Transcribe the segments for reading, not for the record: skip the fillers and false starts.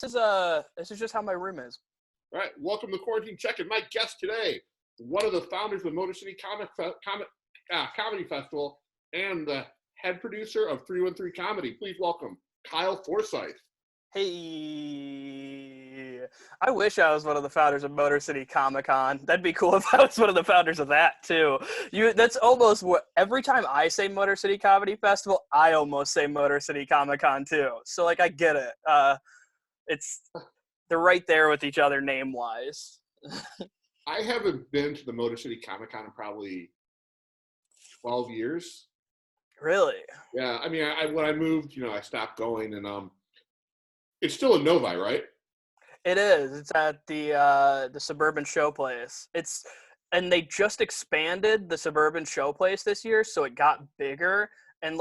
This is just how my room is. All right, welcome to Quarantine Check-In. My guest today, one of the founders of Motor City Comedy Festival and the head producer of 313 Comedy. Please welcome Kyle Forsyth. Hey, I wish I was one of the founders of Motor City Comic Con. That'd be cool if I was one of the founders of that too. That's almost what every time I say Motor City Comedy Festival, I almost say Motor City Comic Con too. So like I get it. They're right there with each other name wise. I haven't been to the Motor City Comic Con in probably 12 years. Really? Yeah, I mean, when I moved, I stopped going, and it's still in Novi, right? It is. It's at the Suburban Showplace. And they just expanded the Suburban Showplace this year, so it got bigger, and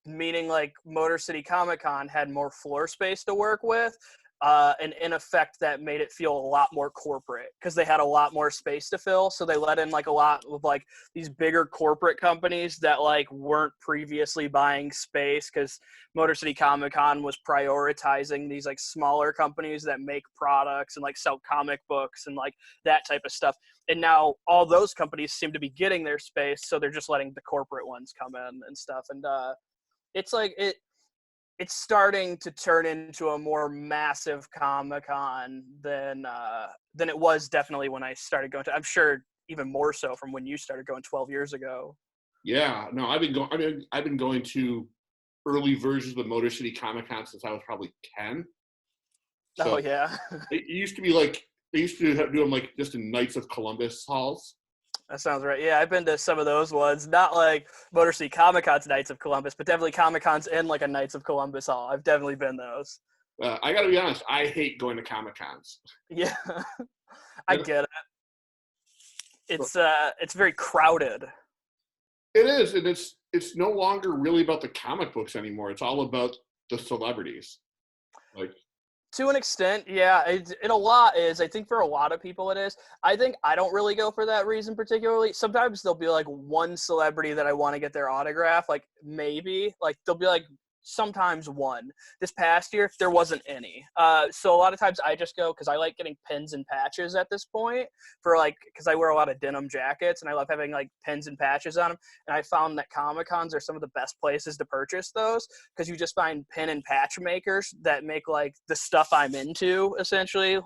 meaning Motor City Comic Con had more floor space to work with. And in effect, that made it feel a lot more corporate because they had a lot more space to fill. So they let in a lot of these bigger corporate companies that weren't previously buying space because Motor City Comic Con was prioritizing these smaller companies that make products and sell comic books and that type of stuff. And now all those companies seem to be getting their space, so they're just letting the corporate ones come in and stuff. And it's starting to turn into a more massive Comic-Con than it was definitely when I started going to. I'm sure even more so from when you started going 12 years ago. Yeah, no, I've been going to early versions of the Motor City Comic Con since I was probably 10. So oh yeah. It used to be they used to do them just in Knights of Columbus halls. That sounds right. Yeah, I've been to some of those ones. Not Motor City Comic Con's Knights of Columbus, but definitely Comic Con's in a Knights of Columbus hall. I've definitely been those. I got to be honest, I hate going to Comic Cons. Yeah, I get it. It's very crowded. It is, and it's no longer really about the comic books anymore. It's all about the celebrities. To an extent, yeah. It a lot is. I think for a lot of people it is. I think I don't really go for that reason particularly. Sometimes there'll be one celebrity that I want to get their autograph. Maybe. There'll be sometimes one. This past year, there wasn't any. So a lot of times I just go because I like getting pins and patches at this point for because I wear a lot of denim jackets and I love having pins and patches on them. And I found that Comic Cons are some of the best places to purchase those because you just find pin and patch makers that make the stuff I'm into essentially of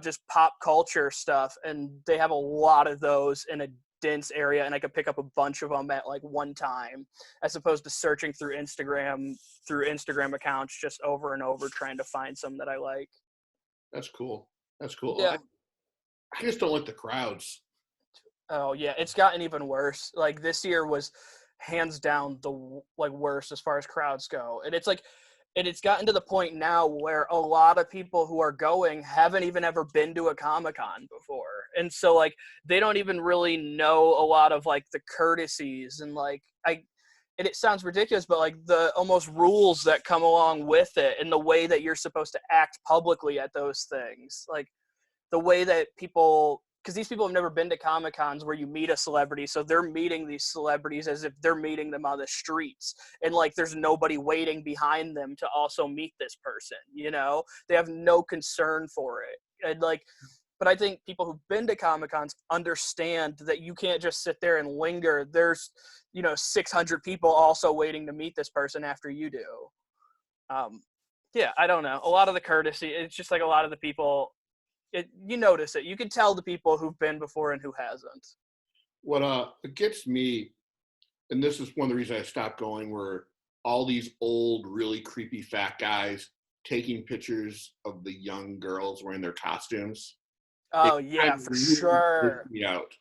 just pop culture stuff, and they have a lot of those in a dense area, and I could pick up a bunch of them at one time as opposed to searching through Instagram accounts just over and over trying to find some that I like. That's cool. Yeah. I just don't like the crowds. Oh yeah, it's gotten even worse. This year was hands down the worst as far as crowds go, and it's gotten to the point now where a lot of people who are going haven't even ever been to a Comic-Con before. And so they don't even really know a lot of the courtesies and and it sounds ridiculous, but the almost rules that come along with it and the way that you're supposed to act publicly at those things. The way that people, because these people have never been to Comic-Cons where you meet a celebrity, so they're meeting these celebrities as if they're meeting them on the streets, and there's nobody waiting behind them to also meet this person. They have no concern for it, and but I think people who've been to Comic-Cons understand that you can't just sit there and linger. There's 600 people also waiting to meet this person after you do. Yeah, I don't know. A lot of the courtesy, it's just a lot of the people. You notice it. You can tell the people who've been before and who hasn't. What gets me, and this is one of the reasons I stopped going, were all these old, really creepy fat guys taking pictures of the young girls wearing their costumes. Oh yeah, for sure. Me out.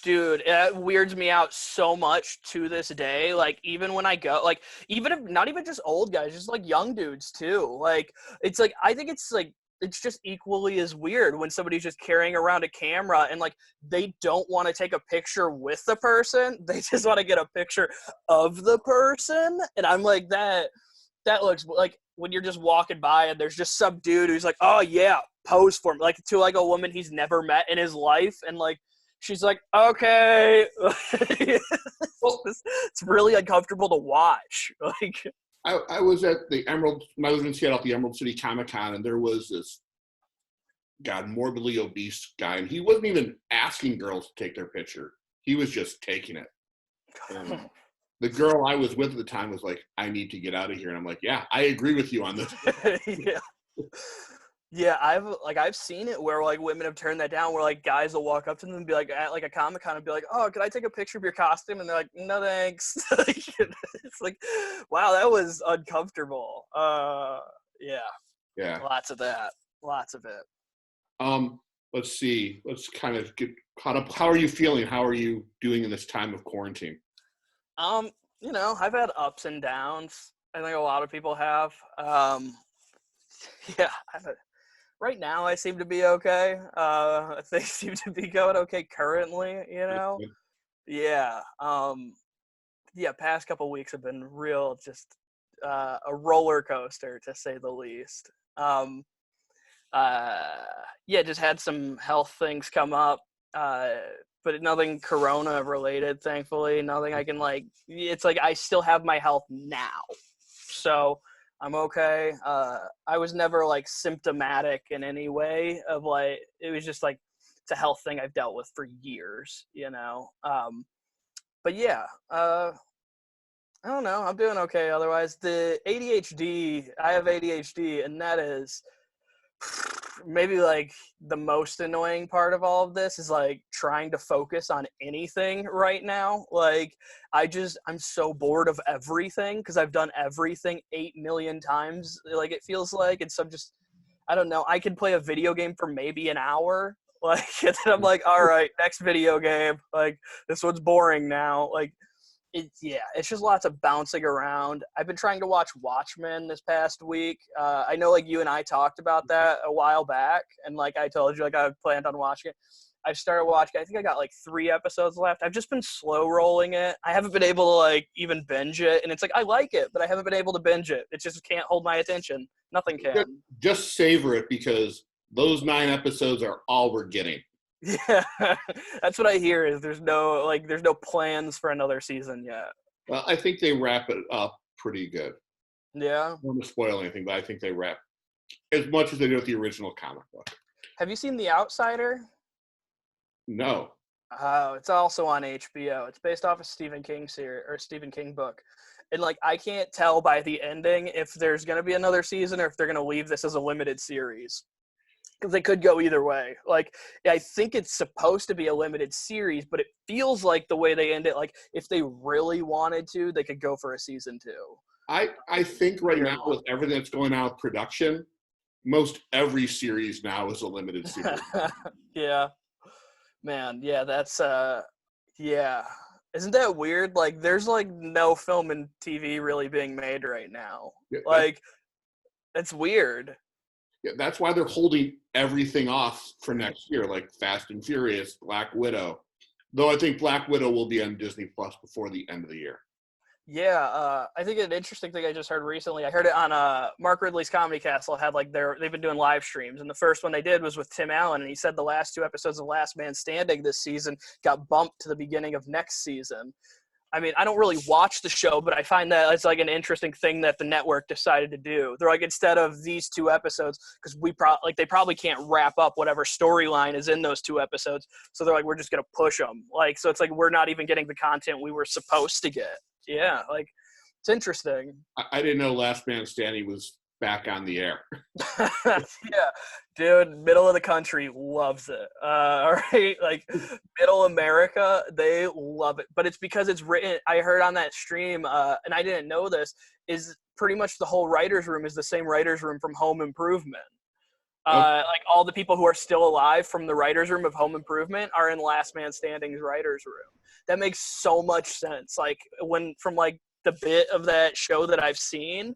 Dude, it weirds me out so much to this day. Even when I go, even if not even just old guys, just young dudes too. It's I think it's just equally as weird when somebody's just carrying around a camera and they don't want to take a picture with the person. They just want to get a picture of the person. And I'm that looks when you're just walking by and there's just some dude who's oh yeah, pose for me. To a woman he's never met in his life. And she's okay. It's really uncomfortable to watch. I was at the Emerald, when I was in Seattle at the Emerald City Comic Con, and there was this morbidly obese guy, and he wasn't even asking girls to take their picture. He was just taking it. And the girl I was with at the time was like, I need to get out of here. And I'm like, yeah, I agree with you on this. Yeah. Yeah, I've seen it where like women have turned that down, where like guys will walk up to them and be like at like a Comic-Con and be like, "Oh, could I take a picture of your costume?" And they're like, "No, thanks." It's like, wow, that was uncomfortable. Yeah. Yeah. Lots of that. Lots of it. Let's see. Let's kind of get caught up. How are you feeling? How are you doing in this time of quarantine? I've had ups and downs. I think a lot of people have. Yeah, right now I seem to be okay. Things seem to be going okay currently, Yeah. Yeah, past couple weeks have been real, just a roller coaster to say the least. Yeah, just had some health things come up, but nothing corona related, thankfully. Nothing I can it's like I still have my health now. So I'm okay. I was never like symptomatic in any way of like, it was just like, it's a health thing I've dealt with for years, but yeah, I don't know. I'm doing okay. Otherwise, the ADHD, I have ADHD, and that is maybe like the most annoying part of all of this is like trying to focus on anything right now. Like I'm so bored of everything because I've done everything 8 million times. Like it feels like, and so I don't know. I can play a video game for maybe an hour. Like, and then I'm like, all right, next video game. Like this one's boring now. Like, it's just lots of bouncing around. I've been trying to watch Watchmen this past week. I know like you and I talked about that a while back, and like I told you, like I planned on watching it. I've started watching. I think I got like 3 episodes left. I've just been slow rolling it. I haven't been able to like even binge it, and it's like I like it, but I haven't been able to binge it. It just can't hold my attention. Nothing can. Just savor it because those 9 episodes are all we're getting. Yeah, that's what I hear. Is there's no plans for another season yet. Well, I think they wrap it up pretty good. Yeah. I don't want to spoil anything, but I think they wrap as much as they do with the original comic book. Have you seen The Outsider? No. Oh, it's also on HBO. It's based off a Stephen King book. And like I can't tell by the ending if there's going to be another season or if they're going to leave this as a limited series. Because they could go either way. Like, I think it's supposed to be a limited series, but it feels like the way they end it, like, if they really wanted to, they could go for a season 2. I think right now, with everything that's going on with production, most every series now is a limited series. Yeah. Man, yeah, that's, yeah. Isn't that weird? Like, there's, like, no film and TV really being made right now. Yeah, like, it's weird. Yeah, that's why they're holding everything off for next year, like Fast and Furious, Black Widow. Though I think Black Widow will be on Disney Plus before the end of the year. Yeah, I think an interesting thing I just heard recently, I heard it on Mark Ridley's Comedy Castle, had like they've been doing live streams, and the first one they did was with Tim Allen, and he said the last 2 episodes of Last Man Standing this season got bumped to the beginning of next season. I mean, I don't really watch the show, but I find that it's like an interesting thing that the network decided to do. They're like, instead of these 2 episodes, because they probably can't wrap up whatever storyline is in those 2 episodes. So they're like, we're just going to push them. Like, so it's like, we're not even getting the content we were supposed to get. Yeah. Like, it's interesting. I didn't know Last Man Standing was back on the air. Yeah, dude, middle of the country loves it. All right, like middle America, they love it. But it's because it's written. I heard on that stream, and I didn't know this, is pretty much the whole writers' room is the same writers' room from Home Improvement. Like all the people who are still alive from the writers' room of Home Improvement are in Last Man Standing's writers' room. That makes so much sense. Like from like the bit of that show that I've seen.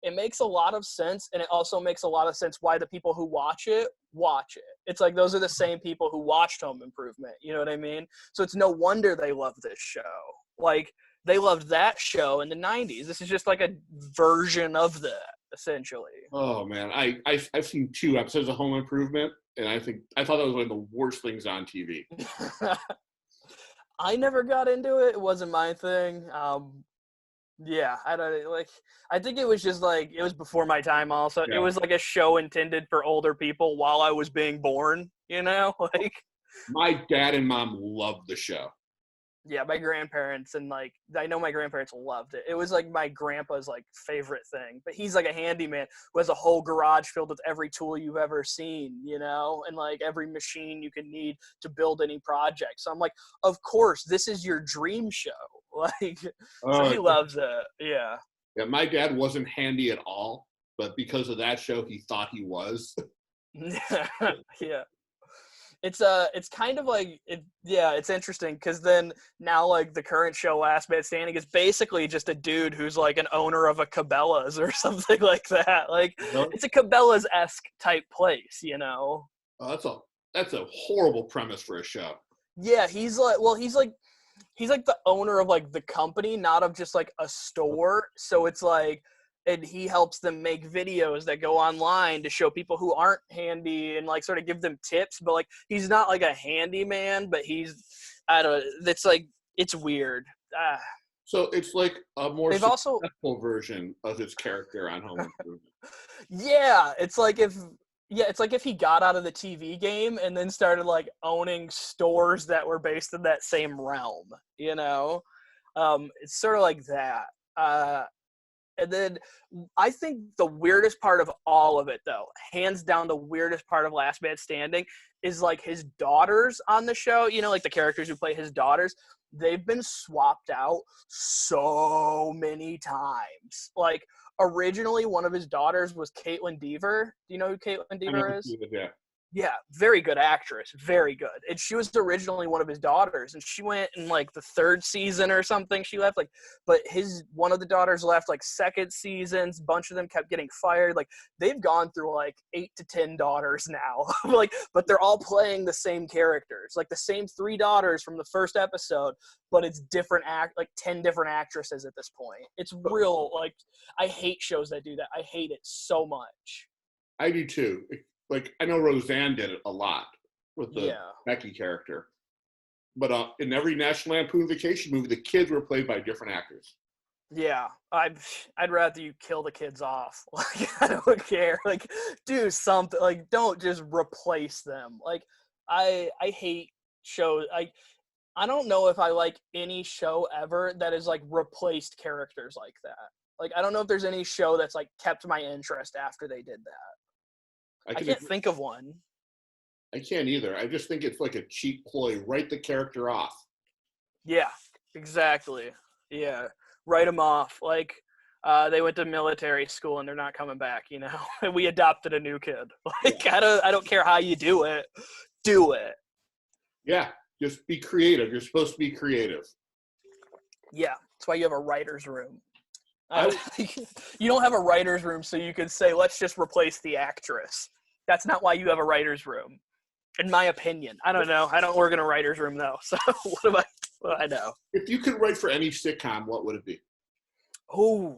It makes a lot of sense, and it also makes a lot of sense why the people who watch it. It's like those are the same people who watched Home Improvement. You know what I mean? So it's no wonder they love this show. Like, they loved that show in the 90s. This is just like a version of that, essentially. Oh, man. I've seen 2 episodes of Home Improvement, and I thought that was one of the worst things on TV. I never got into it. It wasn't my thing. Yeah, I don't like. I think it was just like it was before my time. Also, it Yeah. was like a show intended for older people while I was being born. Like My dad and mom loved the show. yeah, my grandparents and like I know my grandparents loved it. It was like my grandpa's like favorite thing. But he's like a handyman who has a whole garage filled with every tool you've ever seen, and like every machine you can need to build any project. So I'm like, of course, this is your dream show. Like, so he loves it. Yeah. Yeah, my dad wasn't handy at all, but because of that show, he thought he was. Yeah. It's kind of like it's interesting because then now like the current show Last Man Standing is basically just a dude who's like an owner of a Cabela's or something like that. Like it's a Cabela's-esque type place. Oh, that's a horrible premise for a show. Yeah, he's like the owner of like the company, not of just like a store. So it's like, and he helps them make videos that go online to show people who aren't handy and like sort of give them tips. But like, he's not like a handyman, but I don't know. It's like, it's weird. So it's like a more They've successful version of his character on Home Improvement. Yeah, it's like if he got out of the TV game and then started like owning stores that were based in that same realm, It's sort of like that. And then I think the weirdest part of all of it, though, hands down the weirdest part of Last Man Standing is like his daughters on the show, like the characters who play his daughters, they've been swapped out so many times. Like originally one of his daughters was Caitlin Dever. Do you know who Caitlin Dever is? Yeah. Yeah, very good actress, very good. And she was originally one of his daughters, and she went in like the third season or something. She left but one of the daughters left like second seasons. A bunch of them kept getting fired. Like they've gone through like 8 to 10 daughters now. But they're all playing the same characters, like the same 3 daughters from the first episode, but it's different 10 different actresses at this point. It's real. Like I hate shows that do that. I hate it so much. I do too. Like, I know Roseanne did it a lot with the Becky character. But in every National Lampoon Vacation movie, the kids were played by different actors. Yeah, I'd rather you kill the kids off. Like, I don't care. Like, do something. Like, don't just replace them. Like, I hate shows. I don't know if I like any show ever that has, like, replaced characters like that. Like, I don't know if there's any show that's, like, kept my interest after they did that. I can't think of one. I can't either. I just think it's like a cheap ploy. Write the character off. Yeah, exactly. Yeah, write them off. Like, they went to military school and they're not coming back, And we adopted a new kid. Like, I don't care how you do it. Do it. Yeah, just be creative. You're supposed to be creative. Yeah, that's why you have a writer's room. You don't have a writer's room so you can say, let's just replace the actress. That's not why you have a writer's room, in my opinion. I don't know. I don't work in a writer's room, though. So what do I know? If you could write for any sitcom, what would it be? Oh,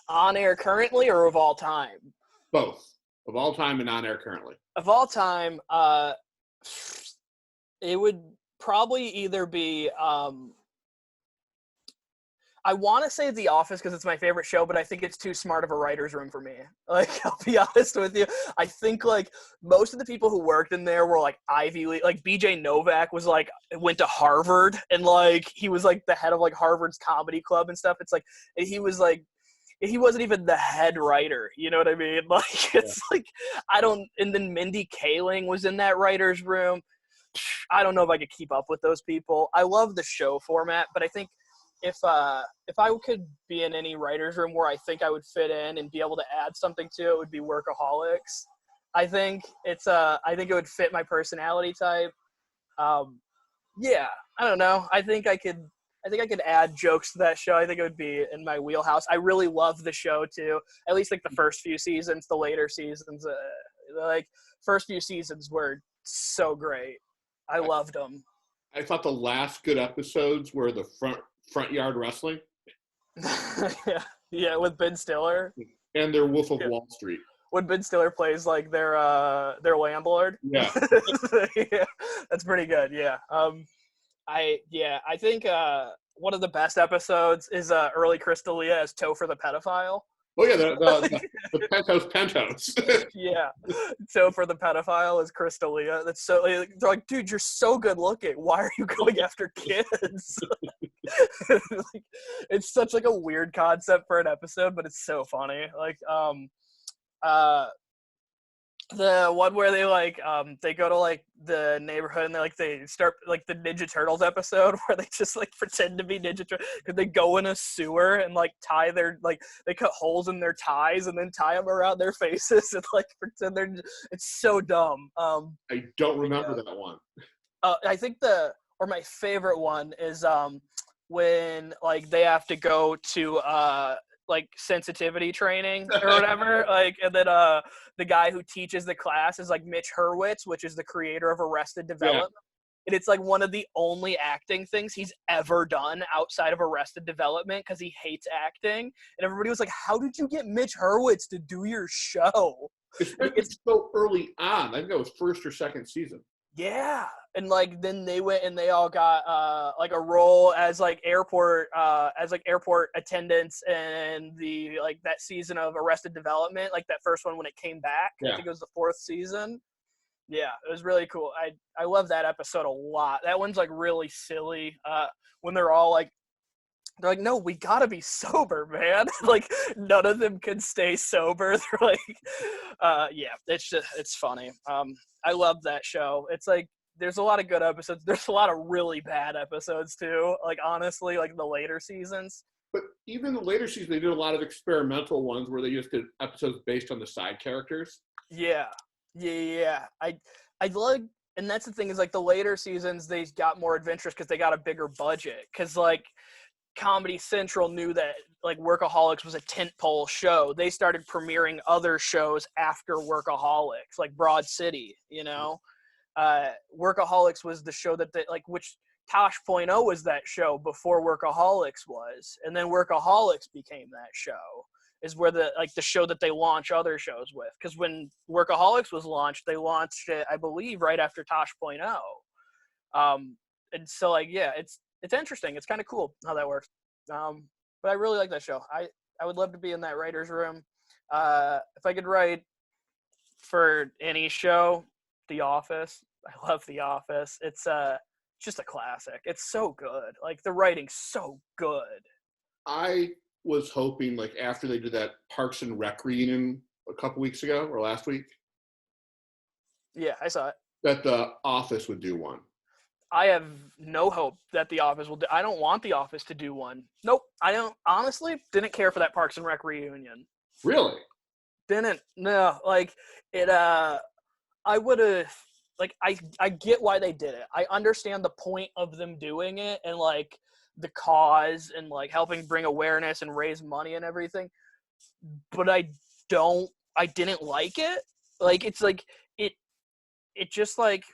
on air currently or of all time? Both. Of all time and on air currently. Of all time, it would probably either be I want to say The Office because it's my favorite show, but I think it's too smart of a writer's room for me. Like, I'll be honest with you. I think, like, most of the people who worked in there were, like, Ivy League. Like, BJ Novak went to Harvard, and, like, he was, like, the head of, like, Harvard's comedy club and stuff. It's, like, he was, like, he wasn't even the head writer. You know what I mean? Like, it's, like, and then Mindy Kaling was in that writer's room. I don't know if I could keep up with those people. I love the show format, but I think if I could be in any writer's room where I think I would fit in and be able to add something to it, would be Workaholics. I think it would fit my personality type. Yeah, I don't know. I think I could add jokes to that show. I think it would be in my wheelhouse. I really love the show too. At least like the first few seasons. The later seasons, first few seasons were so great. I loved them. I thought the last good episodes were the front yard wrestling. yeah, with Ben Stiller. And their Wolf of Wall Street. When Ben Stiller plays like their landlord. Yeah. Yeah, that's pretty good. Yeah. I think one of the best episodes is early Crystalia as Topher the pedophile. Oh yeah, the penthouse. Yeah, Topher the pedophile is Crystalia. That's so they're like, dude, you're so good looking. Why are you going after kids? Like, it's such like a weird concept for an episode, but it's so funny. Like the one where they go to like the neighborhood and they start like the Ninja Turtles episode where they just like pretend to be Ninja Turtles because they go in a sewer and like tie their like they cut holes in their ties and then tie them around their faces and like pretend they're. It's so dumb. I don't remember that one. I think my favorite one is when like they have to go to like sensitivity training or whatever, like, and then the guy who teaches the class is like Mitch Hurwitz, which is the creator of Arrested Development. Yeah. And it's like one of the only acting things he's ever done outside of Arrested Development because he hates acting. And everybody was like, how did you get Mitch Hurwitz to do your show? It's so early on. I think it was first or second season. Yeah. And like then they went and they all got like a role as like airport attendants in the like that season of Arrested Development, like that first one when it came back. Yeah. I think it was the 4th season. Yeah, it was really cool. I love that episode a lot. That one's like really silly. When they're like, no, we gotta be sober, man. Like none of them can stay sober. They're like, yeah, it's funny. I love that show. It's like there's a lot of good episodes. There's a lot of really bad episodes too. Like honestly, like the later seasons. But even the later seasons, they did a lot of experimental ones where they just did episodes based on the side characters. Yeah. I like, and that's the thing is like the later seasons they got more adventurous because they got a bigger budget. Because like Comedy Central knew that like Workaholics was a tentpole show. They started premiering other shows after Workaholics, like Broad City, you know. Workaholics was the show that they like, which Tosh.0 was that show before Workaholics was, and then Workaholics became that show. Is where the show that they launch other shows with. Because when Workaholics was launched, they launched it, I believe, right after Tosh.0. And so like yeah, it's interesting. It's kind of cool how that works. But I really like that show. I would love to be in that writer's room. If I could write for any show, The Office. I love The Office. It's just a classic. It's so good. Like the writing's so good. I was hoping like after they did that Parks and Rec reunion a couple weeks ago or last week. Yeah, I saw it. That The Office would do one. I have no hope that The Office will do. I don't want The Office to do one. Nope. I don't. Honestly, didn't care for that Parks and Rec reunion. Really? Didn't. No. Like it. I would have. Like I get why they did it. I understand the point of them doing it and like the cause and like helping bring awareness and raise money and everything. But I didn't like it. Like it's like it just like.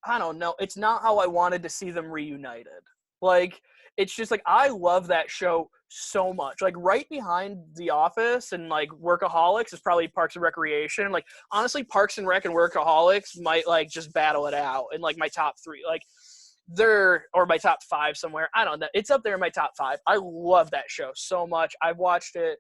I don't know. It's not how I wanted to see them reunited. Like, it's just like, I love that show so much. Like, right behind The Office and, like, Workaholics is probably Parks and Recreation. Like, honestly, Parks and Rec and Workaholics might, like, just battle it out in, like, my top 3. Like, or my top 5 somewhere. I don't know. It's up there in my top 5. I love that show so much. I've watched it.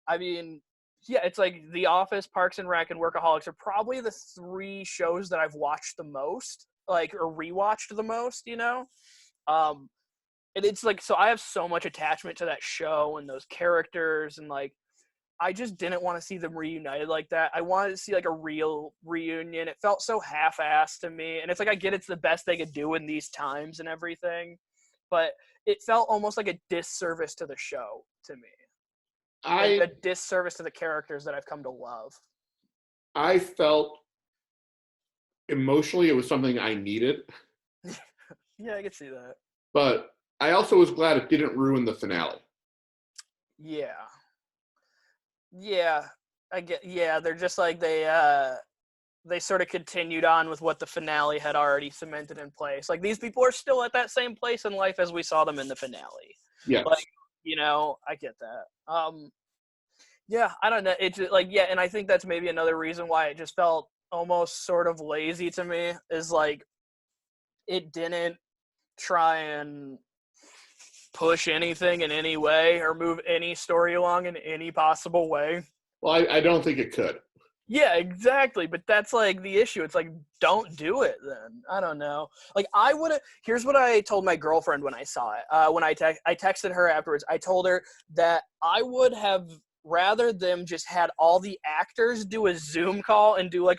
I mean, yeah, it's like The Office, Parks and Rec, and Workaholics are probably the 3 shows that I've watched the most, like, or rewatched the most, you know? And it's like, so I have so much attachment to that show and those characters, and like, I just didn't want to see them reunited like that. I wanted to see like a real reunion. It felt so half-assed to me, and it's like, I get it's the best they could do in these times and everything, but it felt almost like a disservice to the show to me. Like a disservice to the characters that I've come to love. I felt emotionally it was something I needed. Yeah, I could see that. But I also was glad it didn't ruin the finale. Yeah. Yeah. They're just like they sort of continued on with what the finale had already cemented in place. Like these people are still at that same place in life as we saw them in the finale. Yeah. Like, you know, I get that. Yeah, I don't know. It's just like, yeah, and I think that's maybe another reason why it just felt almost sort of lazy to me is like it didn't try and push anything in any way or move any story along in any possible way. Well, I don't think it could. Yeah, exactly. But that's like the issue. It's like, don't do it then. I don't know. Like I would have, here's what I told my girlfriend when I saw it. When I texted her afterwards, I told her that I would have rather them just had all the actors do a Zoom call and do like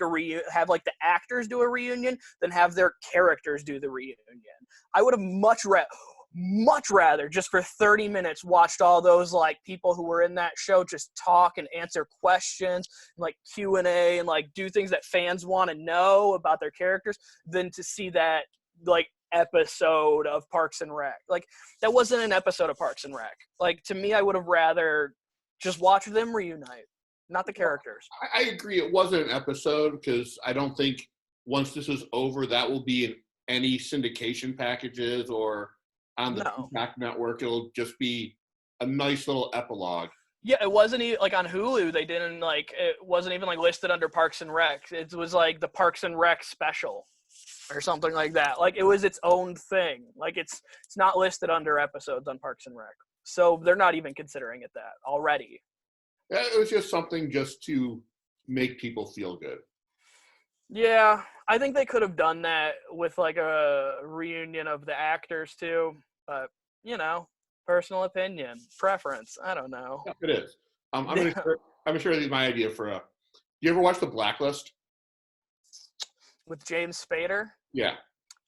have like the actors do a reunion than have their characters do the reunion. I would have much rather just for 30 minutes watched all those like people who were in that show just talk and answer questions and like Q&A and like do things that fans want to know about their characters than to see that like episode of Parks and Rec. Like that wasn't an episode of Parks and Rec. Like to me, I would have rather just watch them reunite, not the characters. I agree. It wasn't an episode because I don't think once this is over, that will be in any syndication packages or on the Peacock network. It'll just be a nice little epilogue. Yeah, it wasn't even like on Hulu. They didn't like it wasn't even like listed under Parks and Rec. It was like the Parks and Rec special or something like that. Like it was its own thing. Like it's not listed under episodes on Parks and Rec. So they're not even considering it that already. Yeah, it was just something just to make people feel good. Yeah, I think they could have done that with like a reunion of the actors too. But, you know, personal opinion, preference. I don't know. Yeah, it is. I'm going to share my idea for a. You ever watch The Blacklist? With James Spader? Yeah.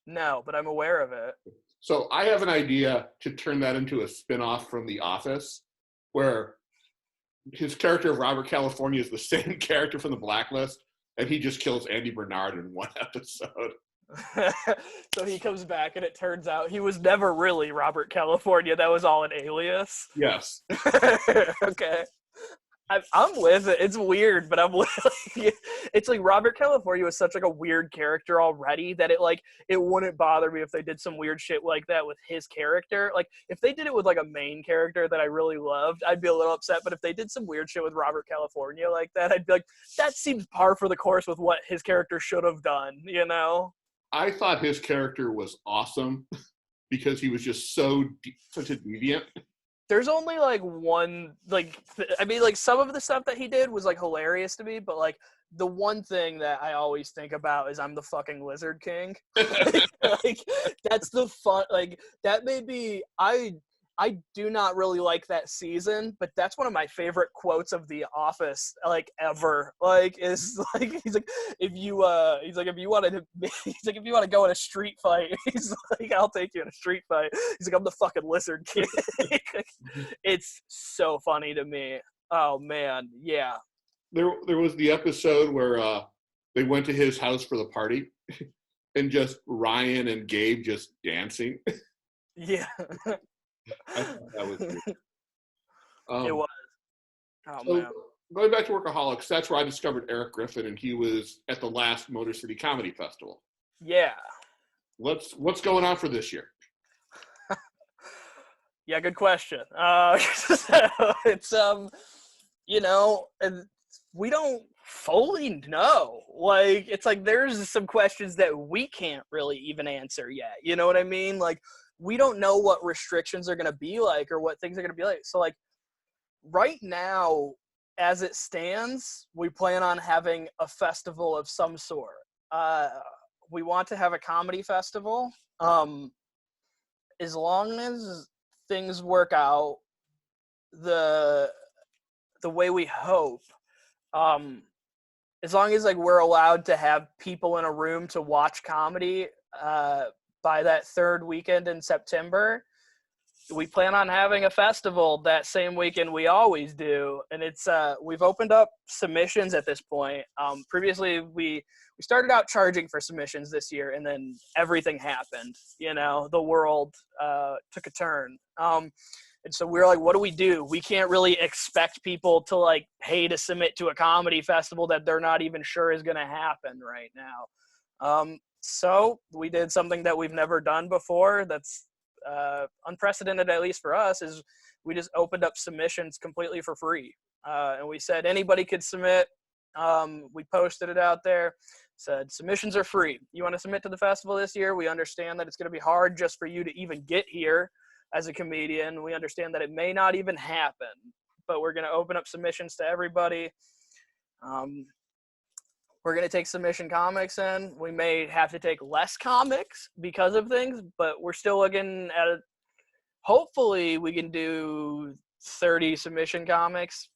No, but I'm aware of it. So I have an idea to turn that into a spinoff from The Office, where his character of Robert California is the same character from The Blacklist, and he just kills Andy Bernard in one episode. So he comes back and it turns out he was never really Robert California. That was all an alias. Yes. Okay. I'm with it. It's weird, but I'm with it. It's like Robert California was such like a weird character already that it wouldn't bother me if they did some weird shit like that with his character. Like if they did it with like a main character that I really loved, I'd be a little upset. But if they did some weird shit with Robert California like that, I'd be like, that seems par for the course with what his character should have done, you know? I thought his character was awesome because he was just such a deviant. There's only like one, like, I mean, like some of the stuff that he did was like hilarious to me, but like the one thing that I always think about is I'm the fucking Lizard King. Like that's the fun, like that may be, I do not really like that season, but that's one of my favorite quotes of The Office, like ever. Like is like he's like if you want to go in a street fight, he's like I'll take you in a street fight. He's like I'm the fucking Lizard King. It's so funny to me. Oh man, yeah. There was the episode where they went to his house for the party, and just Ryan and Gabe just dancing. Yeah. I thought that was good. It was. Oh, so man. Going back to Workaholics, that's where I discovered Erik Griffin, and he was at the last Motor City Comedy Festival. Yeah. What's going on for this year? Yeah, good question. It's you know, we don't fully know. Like, it's like there's some questions that we can't really even answer yet. You know what I mean? Like, we don't know what restrictions are going to be like or what things are going to be like. So, like, right now, as it stands, we plan on having a festival of some sort. We want to have a comedy festival. As long as things work out the way we hope, as long as like we're allowed to have people in a room to watch comedy by that third weekend in September, we plan on having a festival that same weekend we always do. And it's we've opened up submissions at this point. Previously we started out charging for submissions this year, and then everything happened. You know, the world took a turn. And so we're like, what do? We can't really expect people to like pay to submit to a comedy festival that they're not even sure is going to happen right now. So we did something that we've never done before. That's unprecedented, at least for us, is we just opened up submissions completely for free. And we said anybody could submit. We posted it out there, said submissions are free. You want to submit to the festival this year? We understand that it's going to be hard just for you to even get here. as a comedian. We understand that it may not even happen, but we're going to open up submissions to everybody. We're going to take submission comics in. We may have to take less comics because of things, but we're still looking at it. Hopefully we can do 30 submission comics.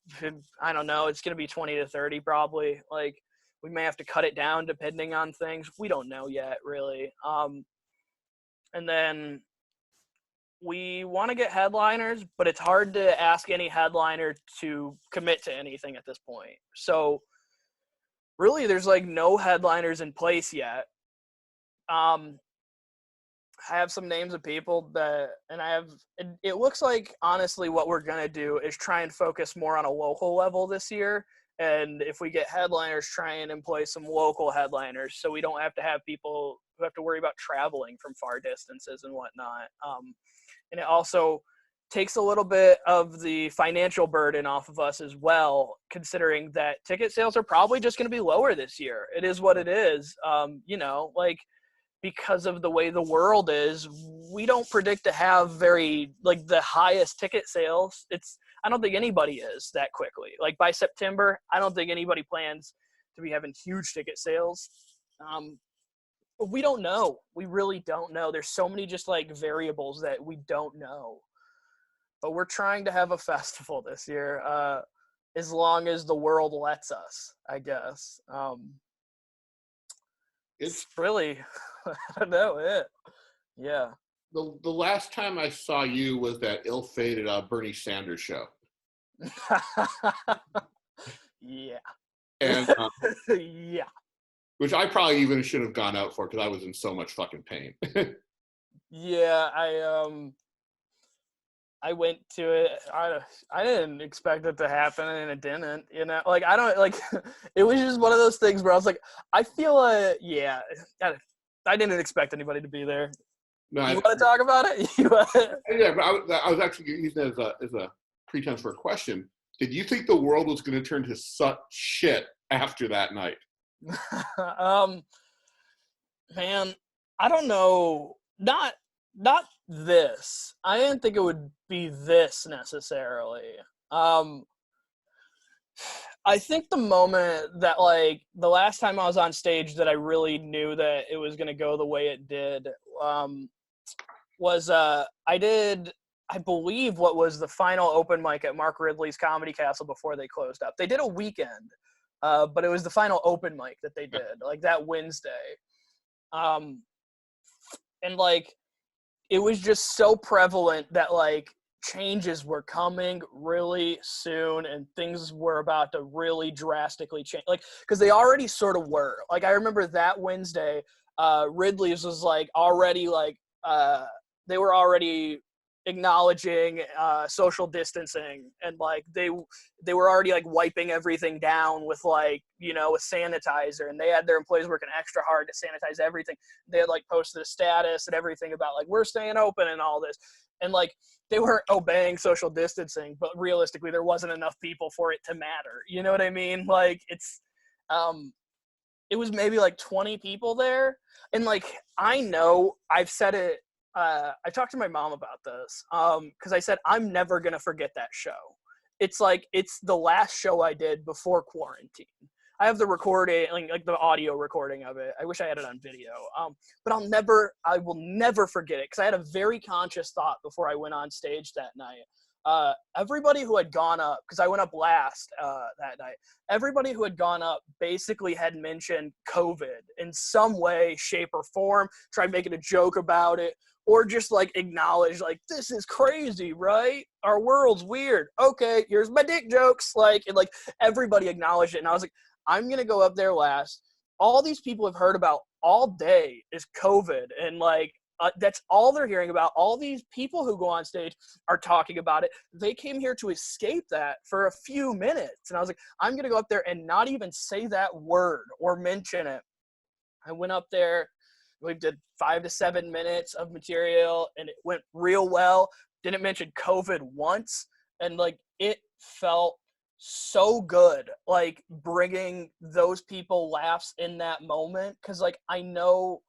I don't know. It's going to be 20 to 30 probably. Like, we may have to cut it down depending on things. We don't know yet, really. And then we want to get headliners, but it's hard to ask any headliner to commit to anything at this point. So really, there's like no headliners in place yet. I have some names of people it looks like, honestly, what we're going to do is try and focus more on a local level this year. And if we get headliners, try and employ some local headliners so we don't have to have people who have to worry about traveling from far distances and whatnot. And it also takes a little bit of the financial burden off of us as well, considering that ticket sales are probably just going to be lower this year. It is what it is. Because of the way the world is, we don't predict to have the highest ticket sales. I don't think anybody is that quickly. Like, by September, I don't think anybody plans to be having huge ticket sales. We don't know. We really don't know. There's so many just like variables that we don't know. But we're trying to have a festival this year, as long as the world lets us, I guess. It's really, I don't know it. Yeah. The last time I saw you was that ill-fated Bernie Sanders show. Yeah. And yeah. Which I probably even should have gone out for because I was in so much fucking pain. Yeah, I went to it. I didn't expect it to happen, and it didn't. You know, like, I don't like. It was just one of those things where I was like, I feel yeah. I didn't expect anybody to be there. No, you want to talk about it? Yeah, but I was actually using it as a pretense for a question. Did you think the world was going to turn to such shit after that night? Man, I don't know. Not this. I didn't think it would be this necessarily. I think the moment that, like, the last time I was on stage that I really knew that it was going to go the way it did, was I did, I believe, what was the final open mic at Mark Ridley's Comedy Castle before they closed up. They did a weekend, but it was the final open mic that they did, like, that Wednesday. And, like, it was just so prevalent that, like, changes were coming really soon and things were about to really drastically change. Like, because they already sort of were. Like, I remember that Wednesday, Ridley's was, like, already, like, they were already acknowledging social distancing, and, like, they were already, like, wiping everything down with, like, you know, with sanitizer, and they had their employees working extra hard to sanitize everything. They had, like, posted a status and everything about, like, we're staying open and all this, and, like, they were obeying social distancing, but realistically there wasn't enough people for it to matter. You know what I mean? Like, it's it was maybe like 20 people there, and, like, I know I've said it, I talked to my mom about this, because I said I'm never going to forget that show. It's like, it's the last show I did before quarantine. I have the recording, like the audio recording of it. I wish I had it on video. But I will never forget it, because I had a very conscious thought before I went on stage that night. Everybody who had gone up, because I went up last that night, everybody who had gone up basically had mentioned COVID in some way, shape, or form, tried making a joke about it, or just, like, acknowledge, like, this is crazy, right? Our world's weird. Okay, here's my dick jokes. Like, and, like, everybody acknowledged it. And I was like, I'm going to go up there last. All these people have heard about all day is COVID. And, like, that's all they're hearing about. All these people who go on stage are talking about it. They came here to escape that for a few minutes. And I was like, I'm going to go up there and not even say that word or mention it. I went up there. We did 5 to 7 minutes of material, and it went real well. Didn't mention COVID once. And, like, it felt so good, like, bringing those people laughs in that moment. Because, like, I know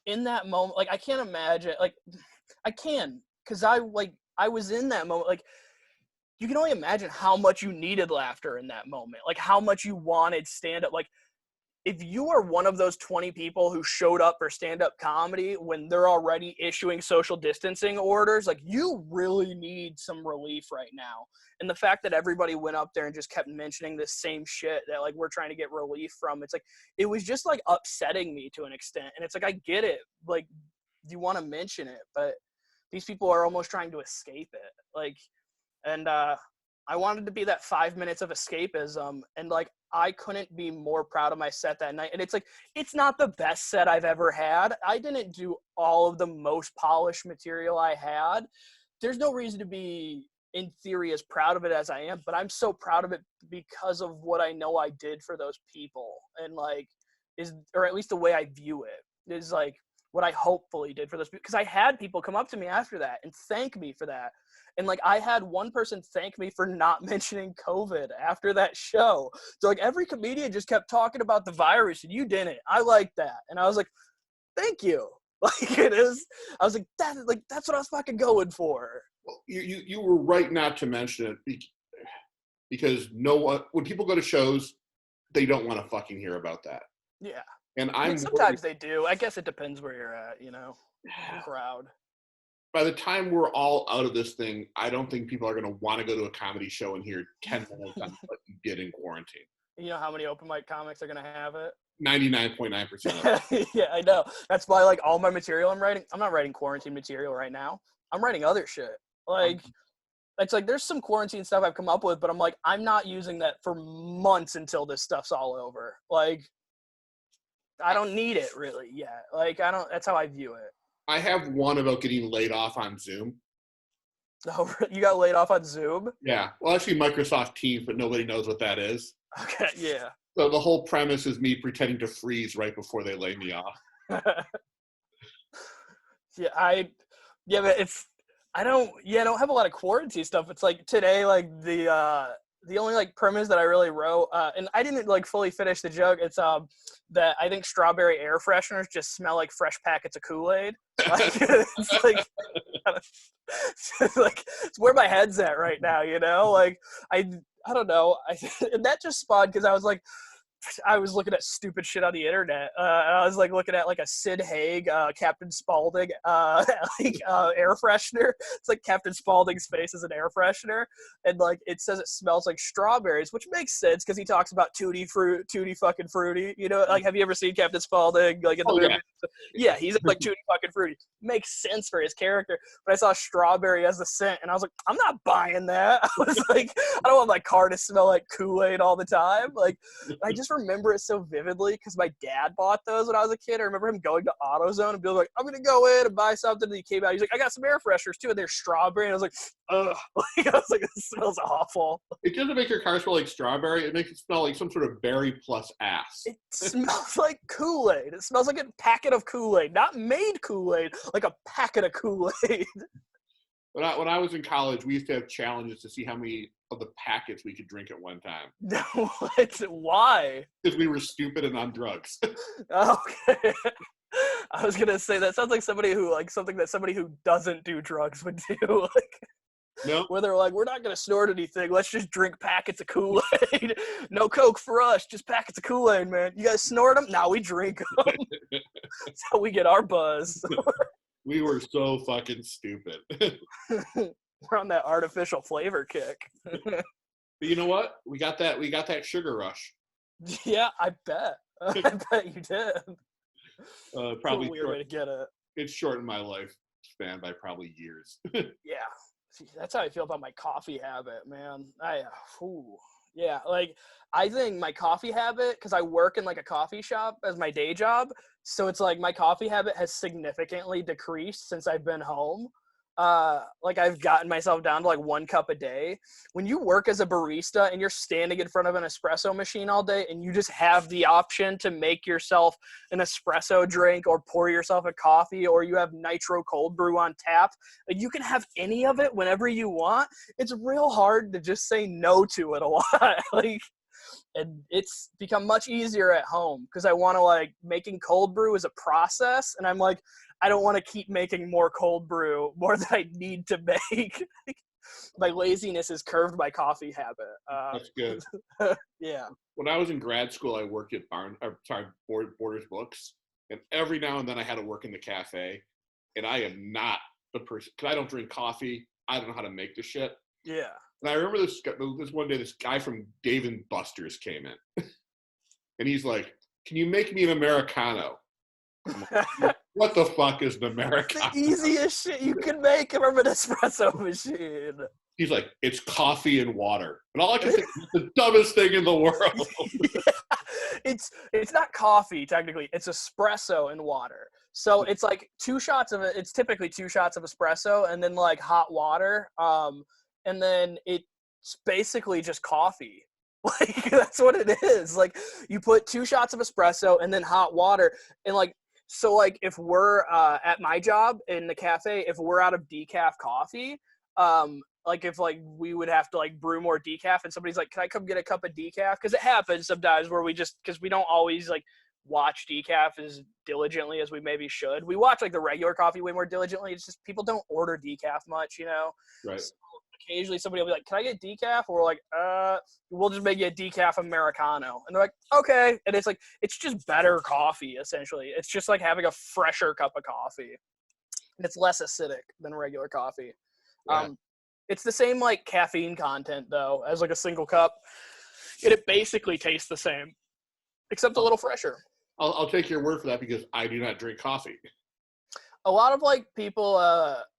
in that moment, like, I can't imagine, like, I can, because I was in that moment. Like, you can only imagine how much you needed laughter in that moment, like how much you wanted stand-up. Like, if you are one of those 20 people who showed up for stand-up comedy when they're already issuing social distancing orders, like, you really need some relief right now. And the fact that everybody went up there and just kept mentioning this same shit that, like, we're trying to get relief from, it's like, it was just, like, upsetting me to an extent. And it's like, I get it. Like, you want to mention it, but these people are almost trying to escape it. Like, and I wanted to be that 5 minutes of escapism, and like, I couldn't be more proud of my set that night. And it's like, it's not the best set I've ever had. I didn't do all of the most polished material I had. There's no reason to be, in theory, as proud of it as I am, but I'm so proud of it because of what I know I did for those people. And like, or at least the way I view it is like what I hopefully did for those people. Because I had people come up to me after that and thank me for that. And like, I had one person thank me for not mentioning COVID after that show. So like, every comedian just kept talking about the virus and you didn't. I like that. And I was like, thank you. Like, it is. I was like, that's what I was fucking going for. Well, you were right not to mention it because when people go to shows, they don't want to fucking hear about that. Yeah. And I mean, sometimes they do. I guess it depends where you're at, you know, crowd. By the time we're all out of this thing, I don't think people are going to want to go to a comedy show and hear 10 minutes on what you did in quarantine. You know how many open mic comics are going to have it? 99.9%. Yeah, I know. That's why, like, all my material I'm not writing quarantine material right now. I'm writing other shit. Like, it's like, there's some quarantine stuff I've come up with, but I'm like, I'm not using that for months until this stuff's all over. Like, I don't need it really yet. Like, that's how I view it. I have one about getting laid off on Zoom. Oh, you got laid off on Zoom? Yeah. Well, actually Microsoft Teams, but nobody knows what that is. Okay, yeah. So the whole premise is me pretending to freeze right before they lay me off. I don't have a lot of quarantine stuff. It's like today, like the only like premise that I really wrote, and I didn't like fully finish the joke. It's that I think strawberry air fresheners just smell like fresh packets of Kool-Aid. Like, it's like, it's where my head's at right now, you know? Like, I don't know. And that just spawned because I was looking at stupid shit on the internet. And I was like looking at like a Sid Haig, Captain Spaulding, air freshener. It's like Captain Spaulding's face is an air freshener, and like it says it smells like strawberries, which makes sense because he talks about tutti fucking fruity. You know, like, have you ever seen Captain Spaulding? Like in the movie? Yeah, he's like tutti fucking fruity. Makes sense for his character. But I saw strawberry as the scent, and I was like, I'm not buying that. I was like, I don't want my car to smell like Kool-Aid all the time. Like, I just remember it so vividly because my dad bought those when I was a kid. I remember him going to AutoZone and being like, I'm gonna go in and buy something. And he came out, he's like, I got some air fresheners too, and they're strawberry. And I was like, ugh. Like, I was like, this smells awful. It doesn't make your car smell like strawberry. It makes it smell like some sort of berry plus ass. It smells like Kool-Aid. It smells like a packet of Kool-Aid, not made Kool-Aid, like a packet of Kool-Aid. When I was in college, we used to have challenges to see how many of the packets we could drink at one time. No, what? Why? Because we were stupid and on drugs. Okay. I was gonna say that sounds like something that somebody who doesn't do drugs would do. Like, no. Where they're like, we're not gonna snort anything. Let's just drink packets of Kool-Aid. No Coke for us, just packets of Kool-Aid, man. You guys snort them? Nah, we drink them. That's how we get our buzz. We were so fucking stupid. We're on that artificial flavor kick. But you know what? We got that sugar rush. Yeah, I bet. I bet you did. Probably a weird way to get it. It shortened my lifespan by probably years. Yeah. See, that's how I feel about my coffee habit, man. Yeah, like, I think my coffee habit, because I work in like a coffee shop as my day job, so it's like my coffee habit has significantly decreased since I've been home. Like, I've gotten myself down to like 1 cup a day. When you work as a barista and you're standing in front of an espresso machine all day and you just have the option to make yourself an espresso drink or pour yourself a coffee, or you have nitro cold brew on tap, like, you can have any of it whenever you want. It's real hard to just say no to it a lot. Like, And it's become much easier at home because I want to, like, making cold brew is a process. And I'm like, I don't want to keep making more cold brew more than I need to make. My laziness is curved by coffee habit. That's good. Yeah. When I was in grad school, I worked at Borders Books, and every now and then I had to work in the cafe, and I am not the person, because I don't drink coffee. I don't know how to make the shit. Yeah. And I remember this one day, this guy from Dave & Buster's came in, and he's like, "Can you make me an Americano?" I'm like, what the fuck is an Americano? The easiest shit you can make from an espresso machine. He's like, "It's coffee and water." And all I can think is the dumbest thing in the world. Yeah. It's not coffee, technically. It's espresso and water. So it's like 2 shots of it. It's typically 2 shots of espresso and then, like, hot water. And then it's basically just coffee. Like, that's what it is. Like, you put 2 shots of espresso and then hot water. And, like, so, like, if we're at my job in the cafe, if we're out of decaf coffee, like, if, like, we would have to, like, brew more decaf and somebody's like, "Can I come get a cup of decaf?" Because it happens sometimes where because we don't always, like, watch decaf as diligently as we maybe should. We watch, like, the regular coffee way more diligently. It's just people don't order decaf much, you know? Right. So occasionally somebody will be like, "Can I get decaf?" Or we're like, we'll just make you a decaf Americano. And they're like, "Okay." And it's like, it's just better coffee, essentially. It's just like having a fresher cup of coffee. And it's less acidic than regular coffee. Yeah. It's the same, like, caffeine content, though, as, like, a single cup. And it basically tastes the same, except a little fresher. I'll take your word for that because I do not drink coffee. A lot of, like, people,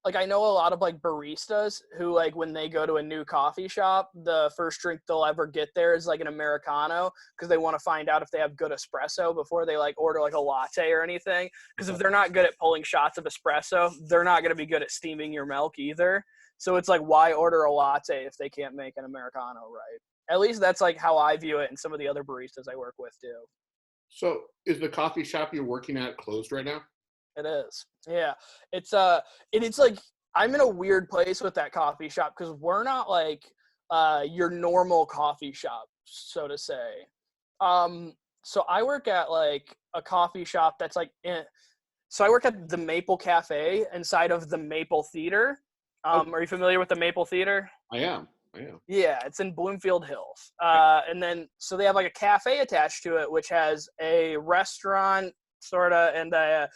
like, I know a lot of, like, baristas who, like, when they go to a new coffee shop, the first drink they'll ever get there is, like, an Americano because they want to find out if they have good espresso before they, like, order, like, a latte or anything. Because if they're not good at pulling shots of espresso, they're not going to be good at steaming your milk either. So it's like, why order a latte if they can't make an Americano right? At least that's, like, how I view it, and some of the other baristas I work with do. So is the coffee shop you're working at closed right now? It is. Yeah. It's like, I'm in a weird place with that coffee shop because we're not, like, your normal coffee shop, so to say. So I work at, like, a coffee shop that's, like, so I work at the Maple Cafe inside of the Maple Theater. Are you familiar with the Maple Theater? I am. Yeah, it's in Bloomfield Hills. And then, so they have, like, a cafe attached to it, which has a restaurant, sort of, and a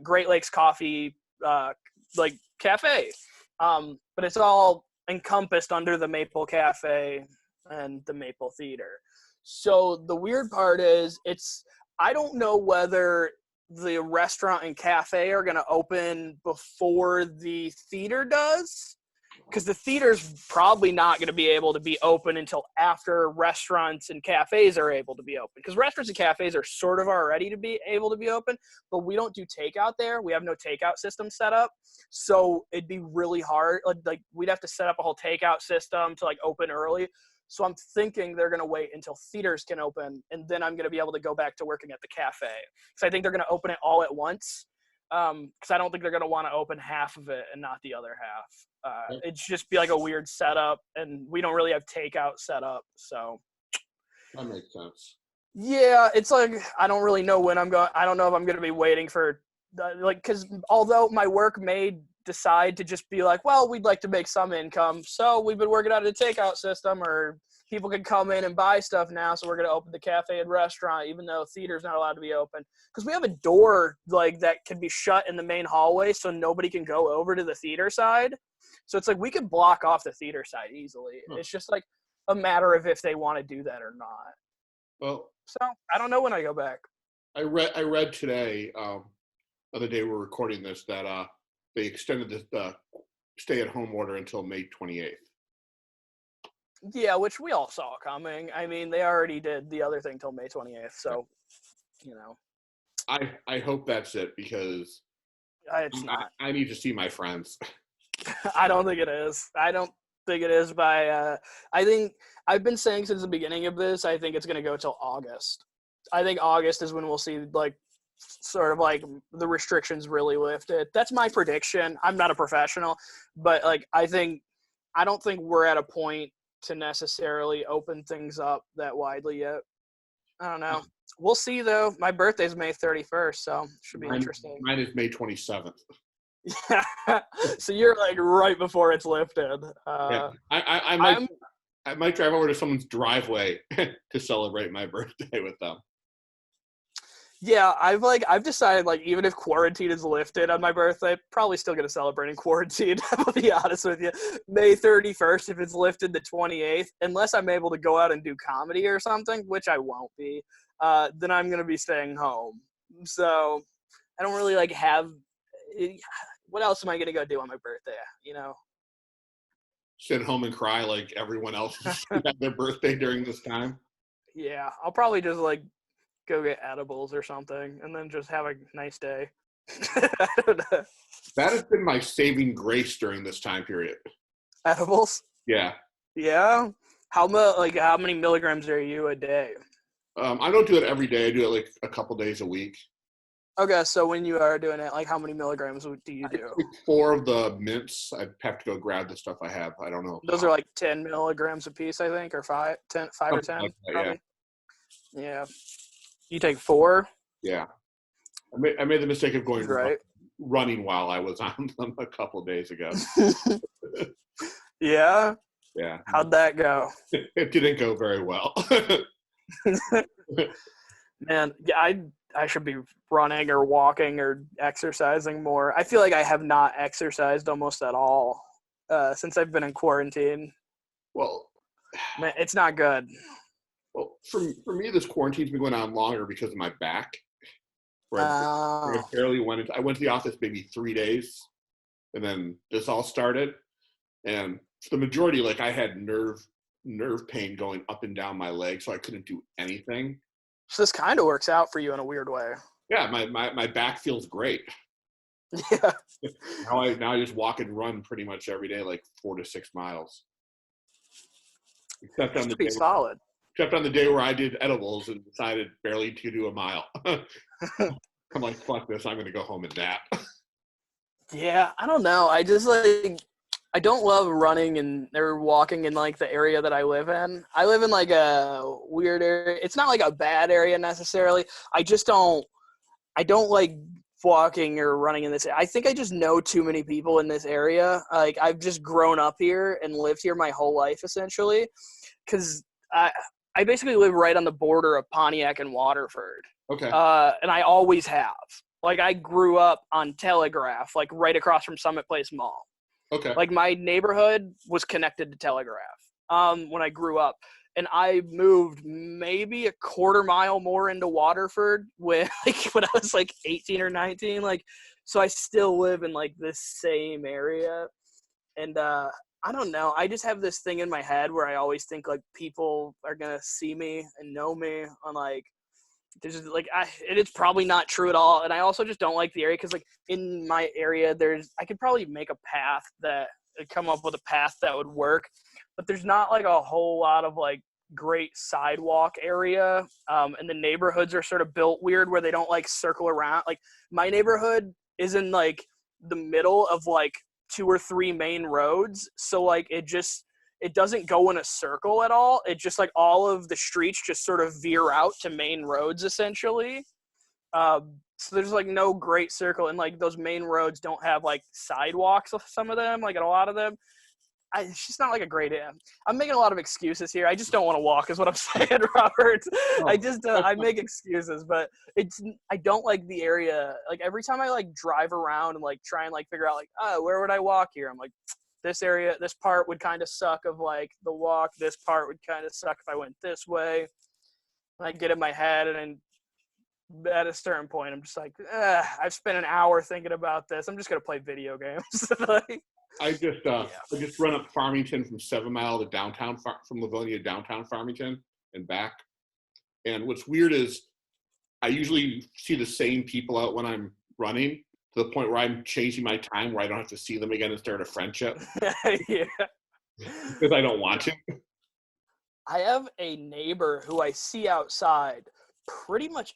Great Lakes coffee, like, cafe. But it's all encompassed under the Maple Cafe and the Maple Theater. So the weird part is, I don't know whether the restaurant and cafe are going to open before the theater does, because the theater's probably not going to be able to be open until after restaurants and cafes are able to be open, because restaurants and cafes are sort of already to be able to be open, but we don't do takeout there. We have no takeout system set up, so it'd be really hard. Like we'd have to set up a whole takeout system to, like, open early. So I'm thinking they're going to wait until theaters can open, and then I'm going to be able to go back to working at the cafe. So I think they're going to open it all at once, because I don't think they're going to want to open half of it and not the other half. It'd just be like a weird setup, and we don't really have takeout set up. So That makes sense. yeah, it's like, I don't really know when I'm going. I don't know if I'm going to be waiting for, like, because although my work may decide to just be like, well, we'd like to make some income, so we've been working out a takeout system, or people can come in and buy stuff now, so we're going to open the cafe and restaurant, even though theater's not allowed to be open, because we have a door, like, that can be shut in the main hallway so nobody can go over to the theater side. So it's like, we could block off the theater side easily. It's just, like, a matter of if they want to do that or not. Well, So I don't know when I go back. I read today, the other day we're recording this, that they extended the stay-at-home order until May 28th. Yeah, which we all saw coming. I mean, they already did the other thing till May 28th, so, you know. I hope that's it, because It's not. I need to see my friends. I don't think it is. I don't think it is by I think I've been saying since the beginning of this, I think it's going to go till August. I think August is when we'll see, like, sort of, like, the restrictions really lifted. That's my prediction. I'm not a professional, but, like, I don't think we're at a point to necessarily open things up that widely yet. I don't know. We'll see, though. My birthday's May 31st, so should be interesting. Mine is May 27th. Yeah. So you're like right before it's lifted. Yeah. I might drive over to someone's driveway to celebrate my birthday with them. Yeah, I've decided, like, even if quarantine is lifted on my birthday, probably still gonna celebrate in quarantine. I'll be honest with you. May 31st, if it's lifted the 28th, unless I'm able to go out and do comedy or something, which I won't be, then I'm gonna be staying home. So I don't really like have. What else am I gonna go do on my birthday? You know. Sit home and cry like everyone else had their birthday during this time. Yeah, I'll probably just like go get edibles or something, and then just have a nice day. I don't know. That has been my saving grace during this time period. Edibles? Yeah. Yeah. How many milligrams are you a day? I don't do it every day. I do it like a couple days a week. Okay, so when you are doing it, like how many milligrams do you do? 4 of the mints. I'd have to go grab the stuff I have. I don't know. Those are like 10 milligrams a piece, I think, or 5 or 10. Like that, yeah. You take 4? Yeah. I made the mistake of going running while I was on them a couple days ago. Yeah? Yeah. How'd that go? It didn't go very well. Man, yeah, I should be running or walking or exercising more. I feel like I have not exercised almost at all since I've been in quarantine. Well, man, it's not good. Well, for me, this quarantine's been going on longer because of my back. Where I barely went into. I went to the office maybe 3 days, and then this all started. And for the majority, like I had nerve pain going up and down my leg, so I couldn't do anything. So this kind of works out for you in a weird way. Yeah, my back feels great. Yeah. Now I just walk and run pretty much every day, like 4 to 6 miles. Except on the day. Solid. Except on the day where I did edibles and decided barely to do a mile. I'm like, fuck this, I'm going to go home and nap. Yeah, I don't know. I don't love running or walking in, like, the area that I live in. I live in, like, a weird area. It's not, like, a bad area necessarily. I don't like walking or running in this. I think I just know too many people in this area. Like, I've just grown up here and lived here my whole life, essentially, because I basically live right on the border of Pontiac and Waterford. Okay. And I always have. Like, I grew up on Telegraph, like, right across from Summit Place Mall. Okay. Like, my neighborhood was connected to Telegraph when I grew up. And I moved maybe a quarter mile more into Waterford when I was, like, 18 or 19. Like, so I still live in, like, this same area. And I don't know. I just have this thing in my head where I always think, like, people are going to see me and know me on, like, there's like it is probably not true at all. And I also just don't like the area because, like, in my area I could probably make a path come up with a path that would work, but there's not like a whole lot of like great sidewalk area, and the neighborhoods are sort of built weird where they don't like circle around. Like, my neighborhood is in like the middle of like 2 or 3 main roads, so like it doesn't go in a circle at all. It just, like, all of the streets just sort of veer out to main roads, essentially. So there's, like, no great circle. And, like, those main roads don't have, like, sidewalks, some of them, like, a lot of them. It's just not, like, a great I'm making a lot of excuses here. I just don't want to walk is what I'm saying, Robert. Oh, I make excuses, but I don't like the area. Like, every time I, like, drive around and, like, try and, like, figure out, like, where would I walk here? I'm like, this area, this part would kind of suck of, like, the walk. This part would kind of suck if I went this way. And I get in my head, and then at a certain point, I'm just like, I've spent an hour thinking about this. I'm just going to play video games. Like, I just run up Farmington from 7 Mile to downtown, from Livonia to downtown Farmington and back. And what's weird is I usually see the same people out when I'm running, to the point where I'm changing my time where I don't have to see them again and start a friendship. Yeah. Because I don't want to. I have a neighbor who I see outside pretty much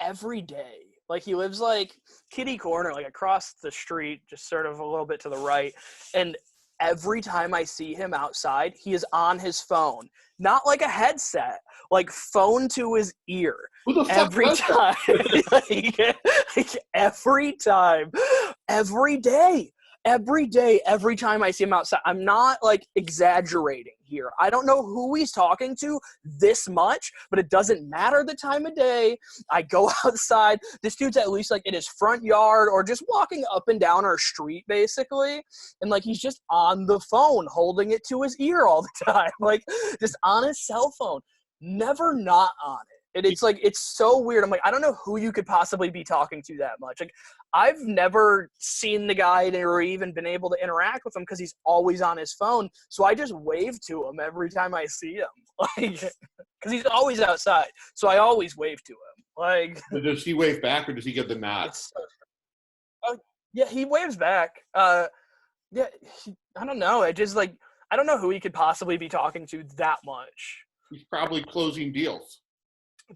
every day. Like, he lives, like, kitty corner, like, across the street, just sort of a little bit to the right. And every time I see him outside, he is on his phone. Not like a headset, like phone to his ear. Who the fuck Every does time. like, every time. Every day. Every day, every time I see him outside. I'm not, like, exaggerating here. I don't know who he's talking to this much, but it doesn't matter the time of day. I go outside. This dude's at least, like, in his front yard or just walking up and down our street, basically. And, like, he's just on the phone, holding it to his ear all the time. Like, just on his cell phone. Never not on it. And it's like, it's so weird. I'm like, I don't know who you could possibly be talking to that much. Like, I've never seen the guy or even been able to interact with him because he's always on his phone. So I just wave to him every time I see him. Like, because he's always outside. So I always wave to him. Like, does he wave back or does he get the nod? Yeah, he waves back. I don't know. It just, like, I don't know who he could possibly be talking to that much. He's probably closing deals.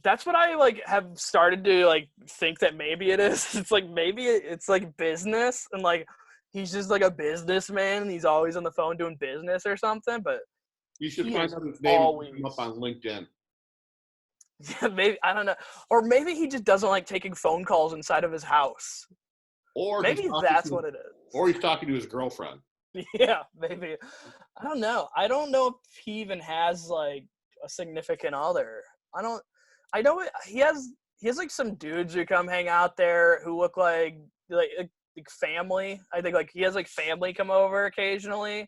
That's what I, like, have started to, like, think that maybe it is. It's like, maybe it's like business, and, like, he's just like a businessman and he's always on the phone doing business or something. But you should find out his name and look him up on LinkedIn. Yeah, maybe, I don't know. Or maybe he just doesn't like taking phone calls inside of his house. Or maybe that's what it is. Or he's talking to his girlfriend. Yeah, maybe. I don't know. I don't know if he even has, like, a significant other. I know he has like some dudes who come hang out there who look like family. I think, like, he has, like, family come over occasionally.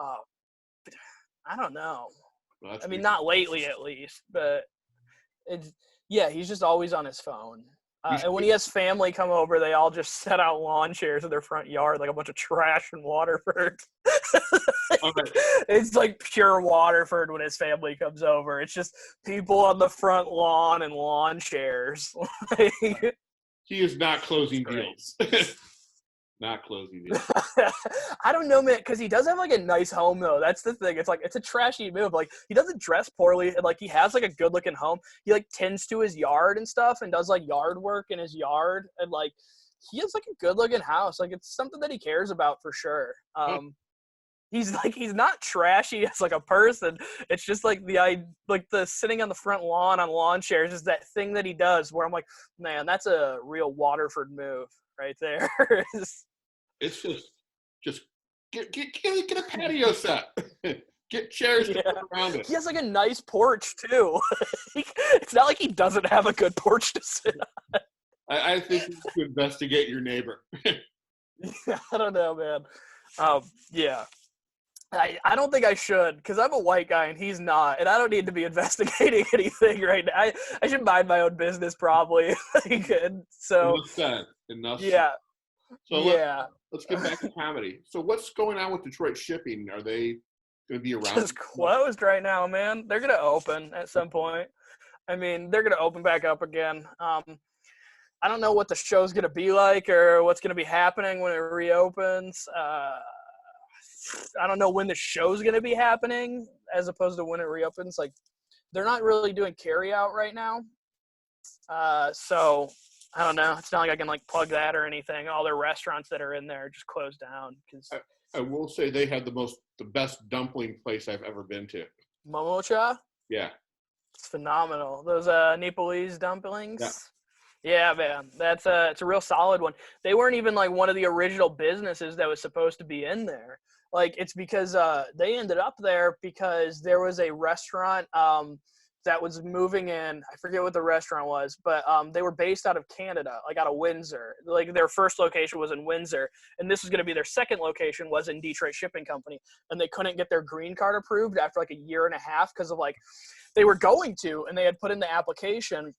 I don't know. Well, I mean, not lately at least, but he's just always on his phone. And when he has family come over, they all just set out lawn chairs in their front yard like a bunch of trash in Waterford. Okay. It's like pure Waterford when his family comes over. It's just people on the front lawn and lawn chairs. He is not closing deals. Not closing deals. I don't know, man, because he does have, like, a nice home, though. That's the thing. It's like, it's a trashy move. Like, he doesn't dress poorly, and, like, he has, like, a good-looking home. He, like, tends to his yard and stuff and does, like, yard work in his yard. And, like, he has, like, a good-looking house. Like, it's something that he cares about for sure. He's not trashy as, like, a person. It's just, like, the sitting on the front lawn on lawn chairs is that thing that he does where I'm like, man, that's a real Waterford move right there. It's just get a patio set. Get chairs to put around it. He has, like, a nice porch too. It's not like he doesn't have a good porch to sit on. I think you should investigate your neighbor. Yeah, I don't know, man. Yeah. I don't think I should, because I'm a white guy and he's not, and I don't need to be investigating anything right now. I should mind my own business probably. So Enough. Yeah. So let's get back to comedy. So what's going on with Detroit Shipping? Are they going to be around? It's closed right now, man. They're going to open at some point. I mean, they're going to open back up again. I don't know what the show's going to be like or what's going to be happening when it reopens. I don't know when the show's going to be happening as opposed to when it reopens. Like, they're not really doing carry out right now. So I don't know. It's not like I can, like, plug that or anything. All their restaurants that are in there just closed down. Cause I will say they had the best dumpling place I've ever been to. Momocha? Yeah. It's phenomenal. Those Nepalese dumplings. Yeah, man. It's a real solid one. They weren't even, like, one of the original businesses that was supposed to be in there. Like, it's because they ended up there because there was a restaurant that was moving in. I forget what the restaurant was, but they were based out of Canada, like out of Windsor. Like, their first location was in Windsor, and this was going to be their second location was in Detroit Shipping Company, and they couldn't get their green card approved after, like, a year and a half because of, like, they were going to, and they had put in the application.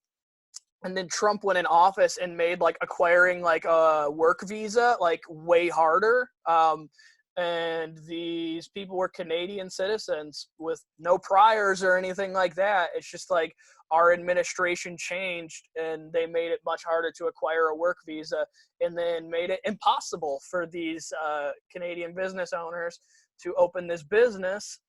And then Trump went in office and made, like, acquiring, like, a work visa, like, way harder. And these people were Canadian citizens with no priors or anything like that. It's just, like, our administration changed and they made it much harder to acquire a work visa and then made it impossible for these Canadian business owners to open this business.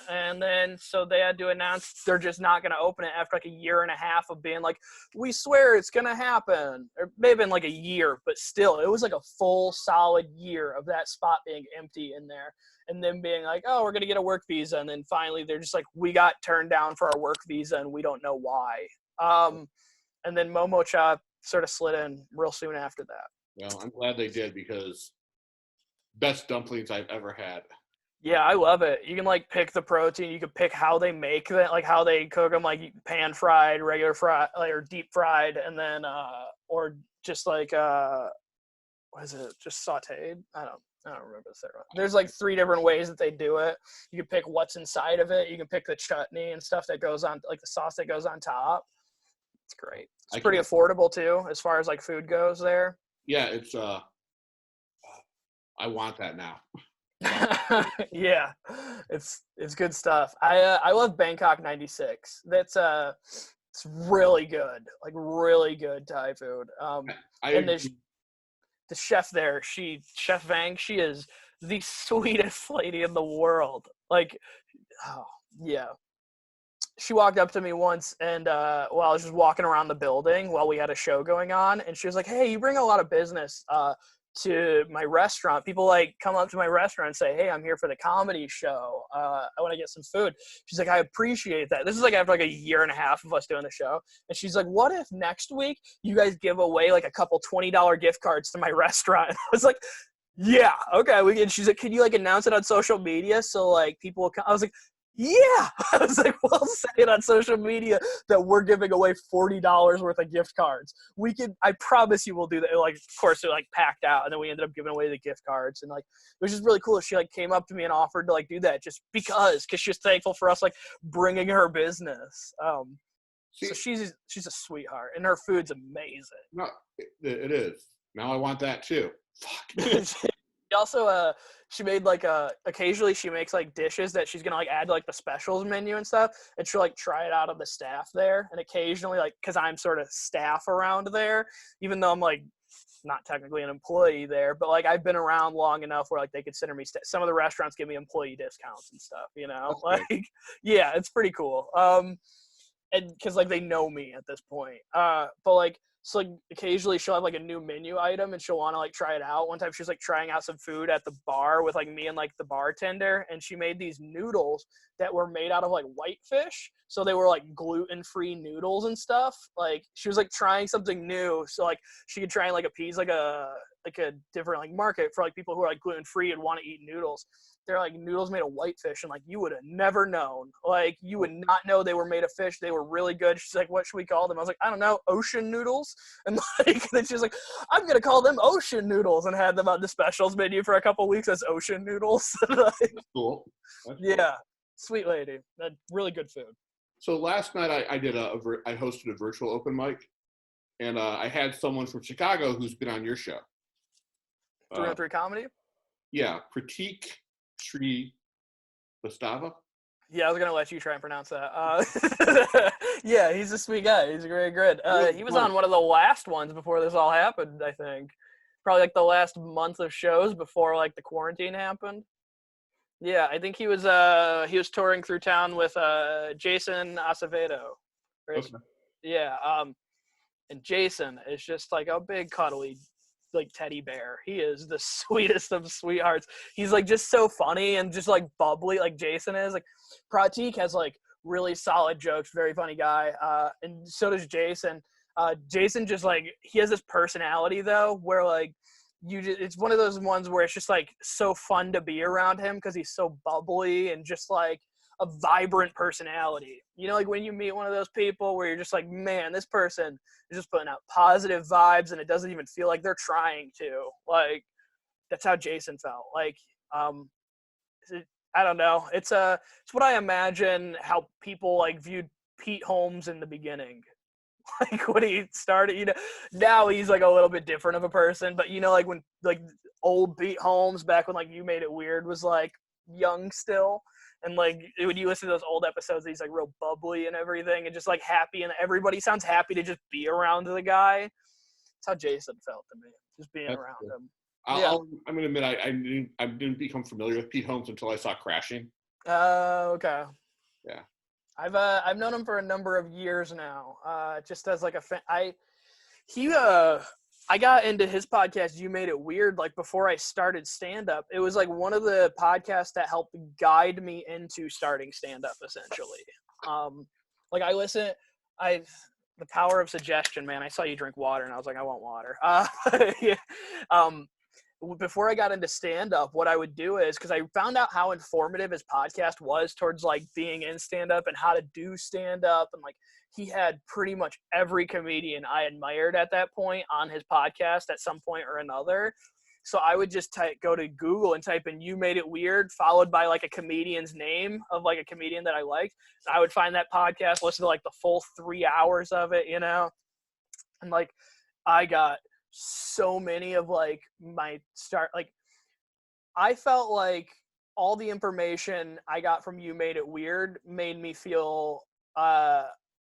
And then so they had to announce they're just not going to open it after like a year and a half of being like, we swear it's going to happen. Or maybe been like a year, but still, it was like a full solid year of that spot being empty in there. And then being like, oh, we're going to get a work visa. And then finally they're just like, we got turned down for our work visa and we don't know why. And then Momo Cha sort of slid in real soon after that. Well, I'm glad they did because best dumplings I've ever had. Yeah, I love it. You can like pick the protein. You can pick how they make them, like how they cook them, like pan fried, regular fried, like, or deep fried, and then or just like what is it? Just sautéed? I don't remember the third one. There's like 3 different ways that they do it. You can pick what's inside of it. You can pick the chutney and stuff that goes on, like the sauce that goes on top. It's great. It's pretty affordable too, as far as like food goes there. Yeah, it's I want that now. Yeah, it's good stuff. I love Bangkok 96. That's it's really good, like really good Thai food. And the chef there, Chef Vang, she is the sweetest lady in the world. Like, oh yeah. She walked up to me once and while I was just walking around the building while we had a show going on, and she was like, hey, you bring a lot of business to my restaurant. People like come up to my restaurant and say, hey, I'm here for the comedy show. I want to get some food. She's like, I appreciate that. This is like after like a year and a half of us doing the show. And she's like, what if next week you guys give away like a couple $20 gift cards to my restaurant? I was like, yeah, okay. And she's like, can you like announce it on social media so like people will come? I was like, yeah. I was like, we'll say it on social media that we're giving away $40 worth of gift cards. We can, I promise you we'll do that. Like, of course, they're like packed out, and then we ended up giving away the gift cards. And like, it was just really cool. She like came up to me and offered to like do that just because she was thankful for us like bringing her business. So she's a sweetheart, and her food's amazing. No, it is. Now I want that too. Fuck. She also she made like occasionally she makes like dishes that she's gonna like add to like the specials menu and stuff, and she'll like try it out on the staff there. And occasionally, like, because I'm sort of staff around there, even though I'm like not technically an employee there, but like I've been around long enough where like they consider me some of the restaurants give me employee discounts and stuff, you know. Okay. Like, yeah, it's pretty cool. And because like they know me at this point, but like, so like occasionally she'll have like a new menu item and she'll want to like try it out. One time she was like trying out some food at the bar with like me and like the bartender, and she made these noodles that were made out of like whitefish, so they were like gluten-free noodles and stuff. Like, she was like trying something new so like she could try and like appease like a different like market for like people who are like gluten-free and want to eat noodles. They're like noodles made of whitefish, and like you would have never known. Like, you would not know they were made of fish. They were really good. She's like, what should we call them? I was like, I don't know, ocean noodles. And like, then she's like, I'm gonna call them ocean noodles, and had them on the specials menu for a couple weeks as ocean noodles. Like, That's cool. That's yeah, cool. sweet lady. That really good food. So last night I hosted a virtual open mic, and I had someone from Chicago who's been on your show. 303 Comedy. Yeah, Pratik Sri Bastava. Yeah, I was gonna let you try and pronounce that. Yeah, he's a sweet guy. He's very good. He was on one of the last ones before this all happened, I think. Probably like the last month of shows before like the quarantine happened. Yeah, I think he was touring through town with Jason Acevedo. Right? Okay. Yeah, and Jason is just like a big cuddly like teddy bear. He is the sweetest of sweethearts. He's like just so funny and just like bubbly, like Jason is. Like, Pratik has like really solid jokes, very funny guy, and so does Jason. Jason just like, he has this personality though where like it's one of those ones where it's just like so fun to be around him because he's so bubbly and just like a vibrant personality. You know, like when you meet one of those people where you're just like, man, this person is just putting out positive vibes and it doesn't even feel like they're trying to. Like, that's how Jason felt. Like, I don't know. It's what I imagine how people like viewed Pete Holmes in the beginning. Like, when he started, you know, now he's like a little bit different of a person, but you know, like when like old Pete Holmes back when like You Made It Weird was like young still. And like when you listen to those old episodes, he's like real bubbly and everything, and just like happy, and everybody sounds happy to just be around the guy. That's how Jason felt to me, just being around him. I'm gonna admit I didn't become familiar with Pete Holmes until I saw Crashing. Okay. Yeah. I've known him for a number of years now. Just as like a fan. I got into his podcast, You Made It Weird, like before I started stand-up. It was like one of the podcasts that helped guide me into starting stand-up, essentially. Like the power of suggestion, man. I saw you drink water, and I was like, I want water. Yeah. Before I got into stand-up, what I would do is, because I found out how informative his podcast was towards like being in stand-up and how to do stand-up, and like he had pretty much every comedian I admired at that point on his podcast at some point or another. So I would just go to Google and type in "You Made It Weird" followed by like a comedian's name of like a comedian that I liked. And I would find that podcast, listen to like the full 3 hours of it, you know, and like I got so many of like my start, like I felt like all the information I got from You Made It Weird made me feel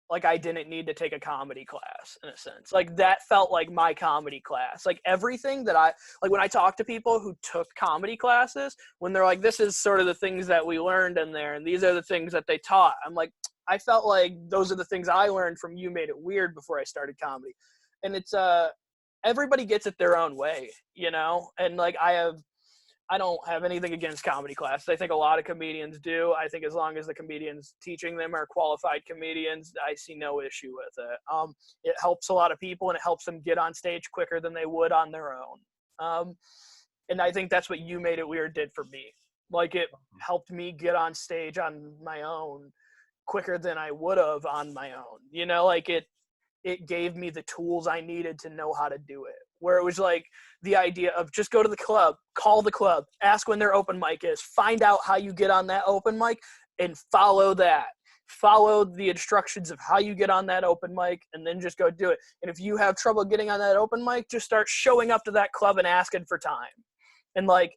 like I didn't need to take a comedy class, in a sense. Like that felt like my comedy class. Like everything that like when I talk to people who took comedy classes, when they're like, this is sort of the things that we learned in there and these are the things that they taught, I'm like, I felt like those are the things I learned from You Made It Weird before I started comedy. And it's everybody gets it their own way, you know? And like I don't have anything against comedy classes. I think a lot of comedians do. I think as long as the comedians teaching them are qualified comedians, I see no issue with it. It helps a lot of people and it helps them get on stage quicker than they would on their own. And I think that's what You Made It Weird did for me. Like it helped me get on stage on my own quicker than I would have on my own. You know, like it gave me the tools I needed to know how to do it. Where it was like the idea of just go to the club, call the club, ask when their open mic is, find out how you get on that open mic and follow that. Follow the instructions of how you get on that open mic and then just go do it. And if you have trouble getting on that open mic, just start showing up to that club and asking for time. And like,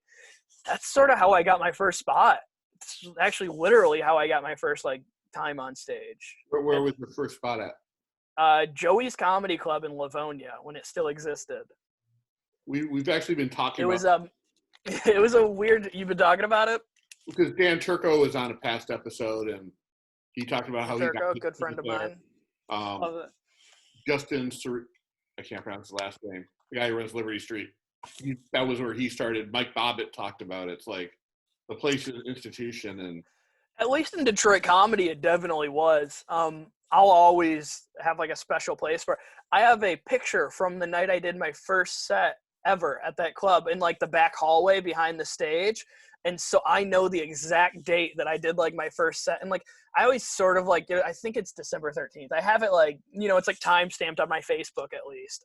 that's sort of how I got my first spot. It's actually literally how I got my first like time on stage. Where was your first spot at? Joey's Comedy Club in Livonia when it still existed. We've actually been talking about it. Was a weird. You've been talking about it because Dan Turco was on a past episode and he talked about how Turco, he got good friend of mine. Justin, I can't pronounce the last name. The guy who runs Liberty Street. That was where he started. Mike Bobbitt talked about it. It's like the place is an institution, and at least in Detroit comedy, it definitely was. I'll always have like a special place for it. I have a picture from the night I did my first set ever at that club in like the back hallway behind the stage. And so I know the exact date that I did like my first set. And like, I always sort of like, I think it's December 13th. I have it like, you know, it's like time stamped on my Facebook at least.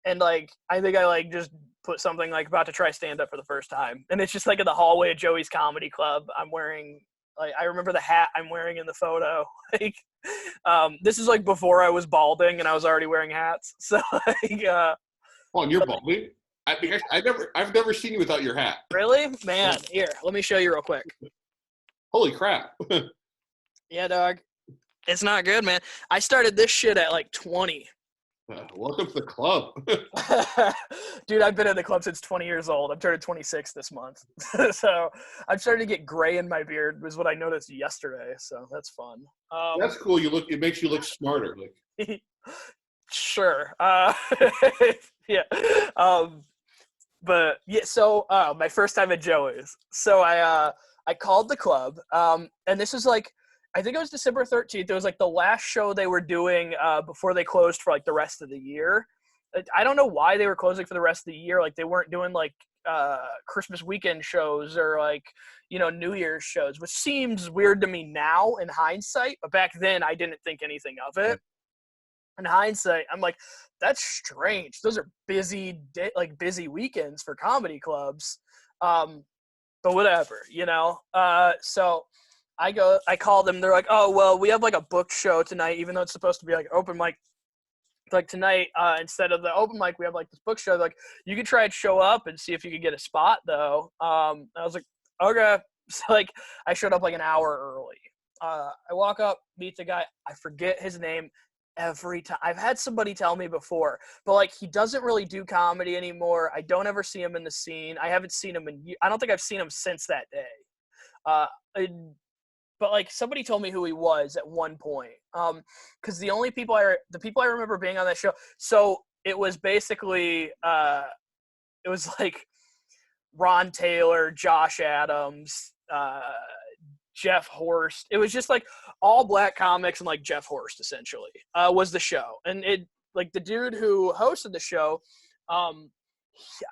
And like, I think I like just put something like about to try stand up for the first time. And it's just like in the hallway of Joey's Comedy Club. I'm wearing, like, I remember the hat I'm wearing in the photo. Like, this is like before I was balding and I was already wearing hats. So like, oh, and you're balding? I think I've never seen you without your hat. Really? Man, here, let me show you real quick. Holy crap. Yeah, dog. It's not good, man. I started this shit at like 20. Welcome to the club. Dude, I've been in the club since 20 years old. I'm turning 26 this month. So I'm starting to get gray in my beard was what I noticed yesterday. So that's fun. That's cool. It makes you look smarter. Like. Sure. Yeah. But yeah, so my first time at Joey's. So I called the club. And this is like, I think it was December 13th. It was like the last show they were doing before they closed for like the rest of the year. I don't know why they were closing for the rest of the year. Like they weren't doing like Christmas weekend shows or like, you know, New Year's shows, which seems weird to me now in hindsight. But back then I didn't think anything of it. In hindsight, I'm like, that's strange. Those are busy weekends for comedy clubs. But whatever, you know? So I call them. They're like, oh, well, we have like a booked show tonight, even though it's supposed to be like open mic. Like tonight, instead of the open mic, we have like this book show. They're like, you could try and show up and see if you could get a spot though. I was like, okay. So like I showed up like an hour early. I walk up, meet the guy. I forget his name every time. I've had somebody tell me before, but like he doesn't really do comedy anymore. I don't ever see him in the scene. I haven't seen him I don't think I've seen him since that day. but like somebody told me who he was at one point. Because the people I remember being on that show. So it was basically it was like Ron Taylor, Josh Adams, Jeff Horst. It was just like all black comics and like Jeff Horst essentially was the show. And it like the dude who hosted the show,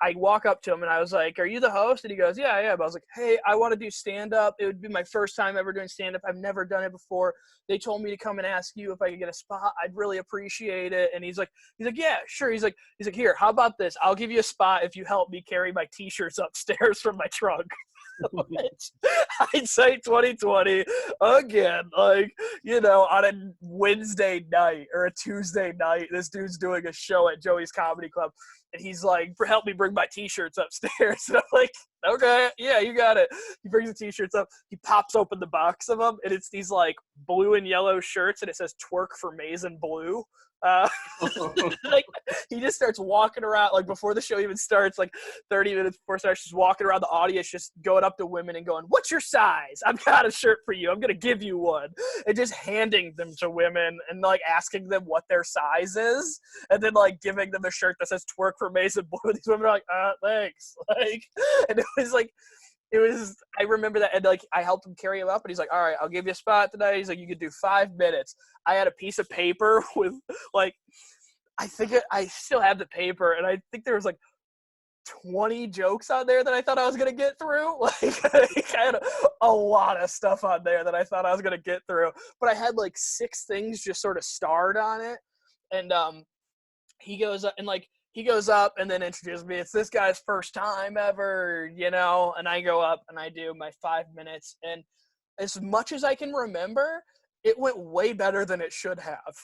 I walk up to him and I was like, "Are you the host?" And he goes, "Yeah, yeah." But I was like, "Hey, I want to do stand-up. It would be my first time ever doing stand-up. I've never done it before. They told me to come and ask you if I could get a spot. I'd really appreciate it." And he's like, "Yeah, sure." He's like, "Here, how about this? I'll give you a spot if you help me carry my t-shirts upstairs from my trunk." Which, hindsight 2020 again, like, you know, on a Wednesday night or a Tuesday night, this dude's doing a show at Joey's Comedy Club. And he's like, "Help me bring my t-shirts upstairs." And I'm like, "Okay, yeah, you got it." He brings the t-shirts up. He pops open the box of them, and it's these like blue and yellow shirts, and it says "Twerk for Mason Blue." Like he just starts walking around like before the show even starts, like 30 minutes before it starts, just walking around the audience, just going up to women and going, "What's your size? I've got a shirt for you. I'm gonna give you one," and just handing them to women and like asking them what their size is, and then like giving them a shirt that says "Twerk for Mason Blue." These women are like, "Thanks." Like, and it was like. I remember that, and like I helped him carry him up, and he's like, "All right, I'll give you a spot today." He's like, "You could do 5 minutes." I had a piece of paper with like, I still have the paper, and I think there was like 20 jokes on there that I thought I was going to get through. Like, I had a lot of stuff on there that I thought I was going to get through, but I had like 6 things just sort of starred on it. And he goes up and then introduces me. It's this guy's first time ever, you know, and I go up and I do my 5 minutes. And as much as I can remember, it went way better than it should have.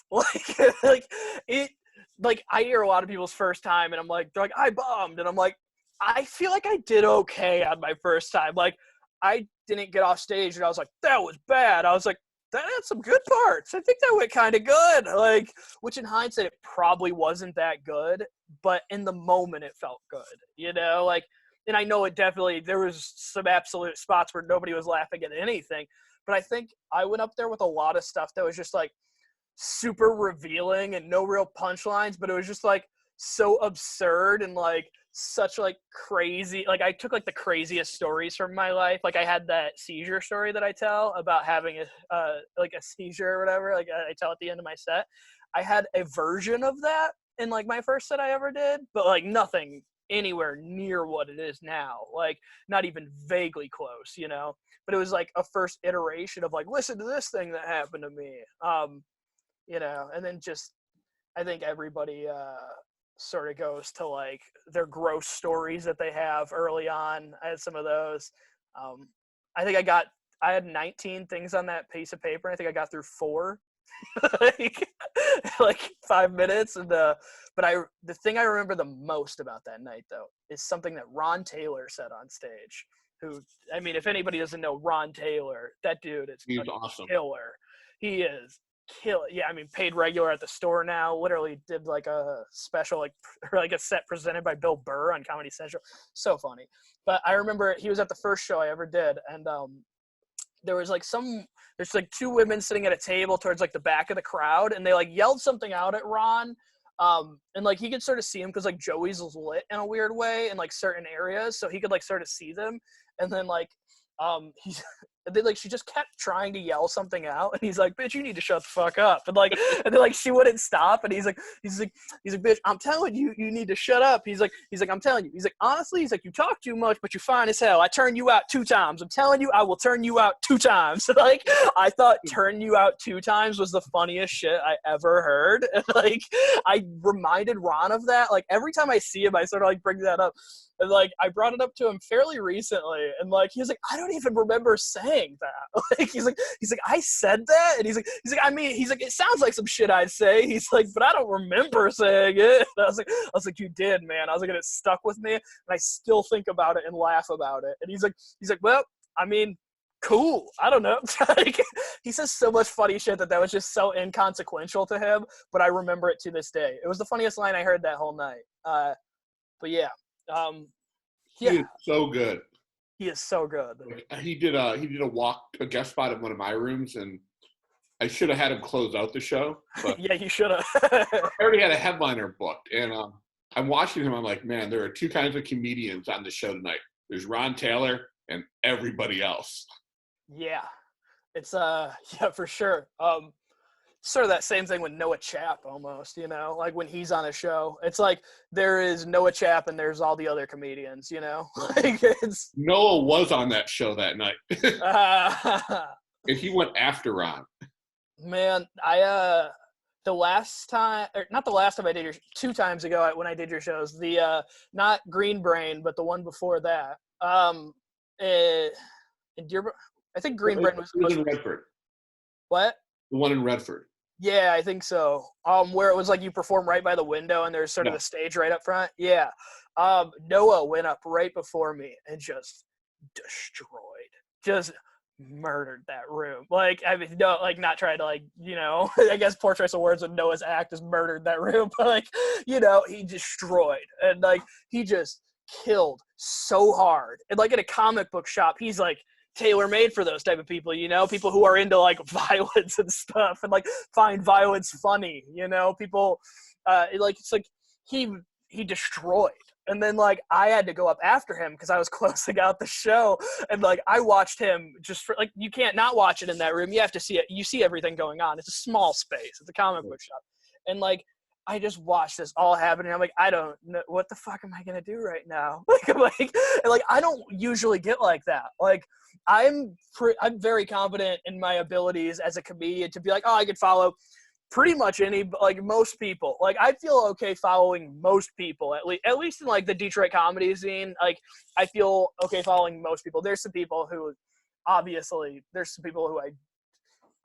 Like I hear a lot of people's first time and they're like, "I bombed." And I'm like, I feel like I did okay on my first time. Like I didn't get off stage and I was like, "That was bad." I was like, "That had some good parts. I think that went kind of good." Like, which in hindsight, it probably wasn't that good, but in the moment it felt good, you know, like, and I know there was some absolute spots where nobody was laughing at anything, but I think I went up there with a lot of stuff that was just like super revealing and no real punchlines, but it was just like so absurd and like such like crazy, like I took like the craziest stories from my life. Like I had that seizure story that I tell about having a seizure or whatever, like I tell at the end of my set. I had a version of that in like my first set I ever did, but like nothing anywhere near what it is now, like not even vaguely close, you know. But it was like a first iteration of like, listen to this thing that happened to me, you know. And then just I think everybody sort of goes to like their gross stories that they have early on. I had some of those. I think I had 19 things on that piece of paper. I think I got through 4 like 5 minutes. And the thing I remember the most about that night though is something that Ron Taylor said on stage, who, I mean, if anybody doesn't know Ron Taylor, that dude is awesome. Killer. He is killer. Yeah, I mean, paid regular at the store now. Literally did like a special, like a set presented by Bill Burr on Comedy Central. So funny. But I remember he was at the first show I ever did, and there's like 2 women sitting at a table towards like the back of the crowd, and they like yelled something out at Ron. And like he could sort of see him because like Joey's lit in a weird way in like certain areas, so he could like sort of see them. And then like she just kept trying to yell something out, and he's like, "Bitch, you need to shut the fuck up." And then like she wouldn't stop, and he's like, "Bitch, I'm telling you, you need to shut up." He's like, "I'm telling you." He's like, "Honestly," he's like, "You talk too much, but you're fine as hell. I turned you out 2 times. I'm telling you, I will turn you out 2 times." Like I thought "turn you out 2 times" was the funniest shit I ever heard. And like I reminded Ron of that. Like every time I see him, I sort of like bring that up. And like I brought it up to him fairly recently, and like he was like, "I don't even remember saying that." Like he's like "I said that," and he's like "I mean," he's like, "It sounds like some shit I'd say." He's like, "But I don't remember saying it." And I was like, "You did, man." I was like, and it stuck with me, and I still think about it and laugh about it. And he's like, "Well, I mean, cool. I don't know." Like, he says so much funny shit that was just so inconsequential to him, but I remember it to this day. It was the funniest line I heard that whole night. But yeah. Yeah. He is so good. He is so good. He did a guest spot at one of my rooms, and I should have had him close out the show, but Yeah, you should have. I already had a headliner booked, and I'm watching him. I'm like, man, there are two kinds of comedians on the show tonight. There's Ron Taylor and everybody else. Yeah, it's yeah, for sure. Sort of that same thing with Noah Chapp almost, you know, like when he's on a show, it's like there is Noah Chapp and there's all the other comedians, you know. Like it's Noah was on that show that night, uh, and he went after Ron. man, the last time, or not the last time I did 2 times ago when I did your shows, the not Green Brain, but the one before that. In Dearborn, I think Green Brain was in Redford. What? The one in Redford. Yeah, I think so. Where it was like you perform right by the window and there's sort of the stage right up front. Yeah. Noah went up right before me and just murdered that room. Like, I mean, no, like not trying to like, you know, I guess poor choice of words with Noah's act is murdered that room, but like, you know, he destroyed and like he just killed so hard. And like in a comic book shop, he's like tailor-made for those type of people, you know, people who are into like violence and stuff and like find violence funny, you know, people like it's like he destroyed. And then like I had to go up after him because I was closing out the show, and like I watched him just for like, you can't not watch it in that room. You have to see it. You see everything going on. It's a small space. It's a comic book shop, and like I just watched this all happen. And I'm like, I don't know what the fuck am I gonna do right now. Like I'm like, and like I don't usually get like that. Like I'm very confident in my abilities as a comedian to be like, oh, I could follow pretty much like most people. Like I feel okay following most people, at least in like the Detroit comedy scene. Like I feel okay following most people. There's some people who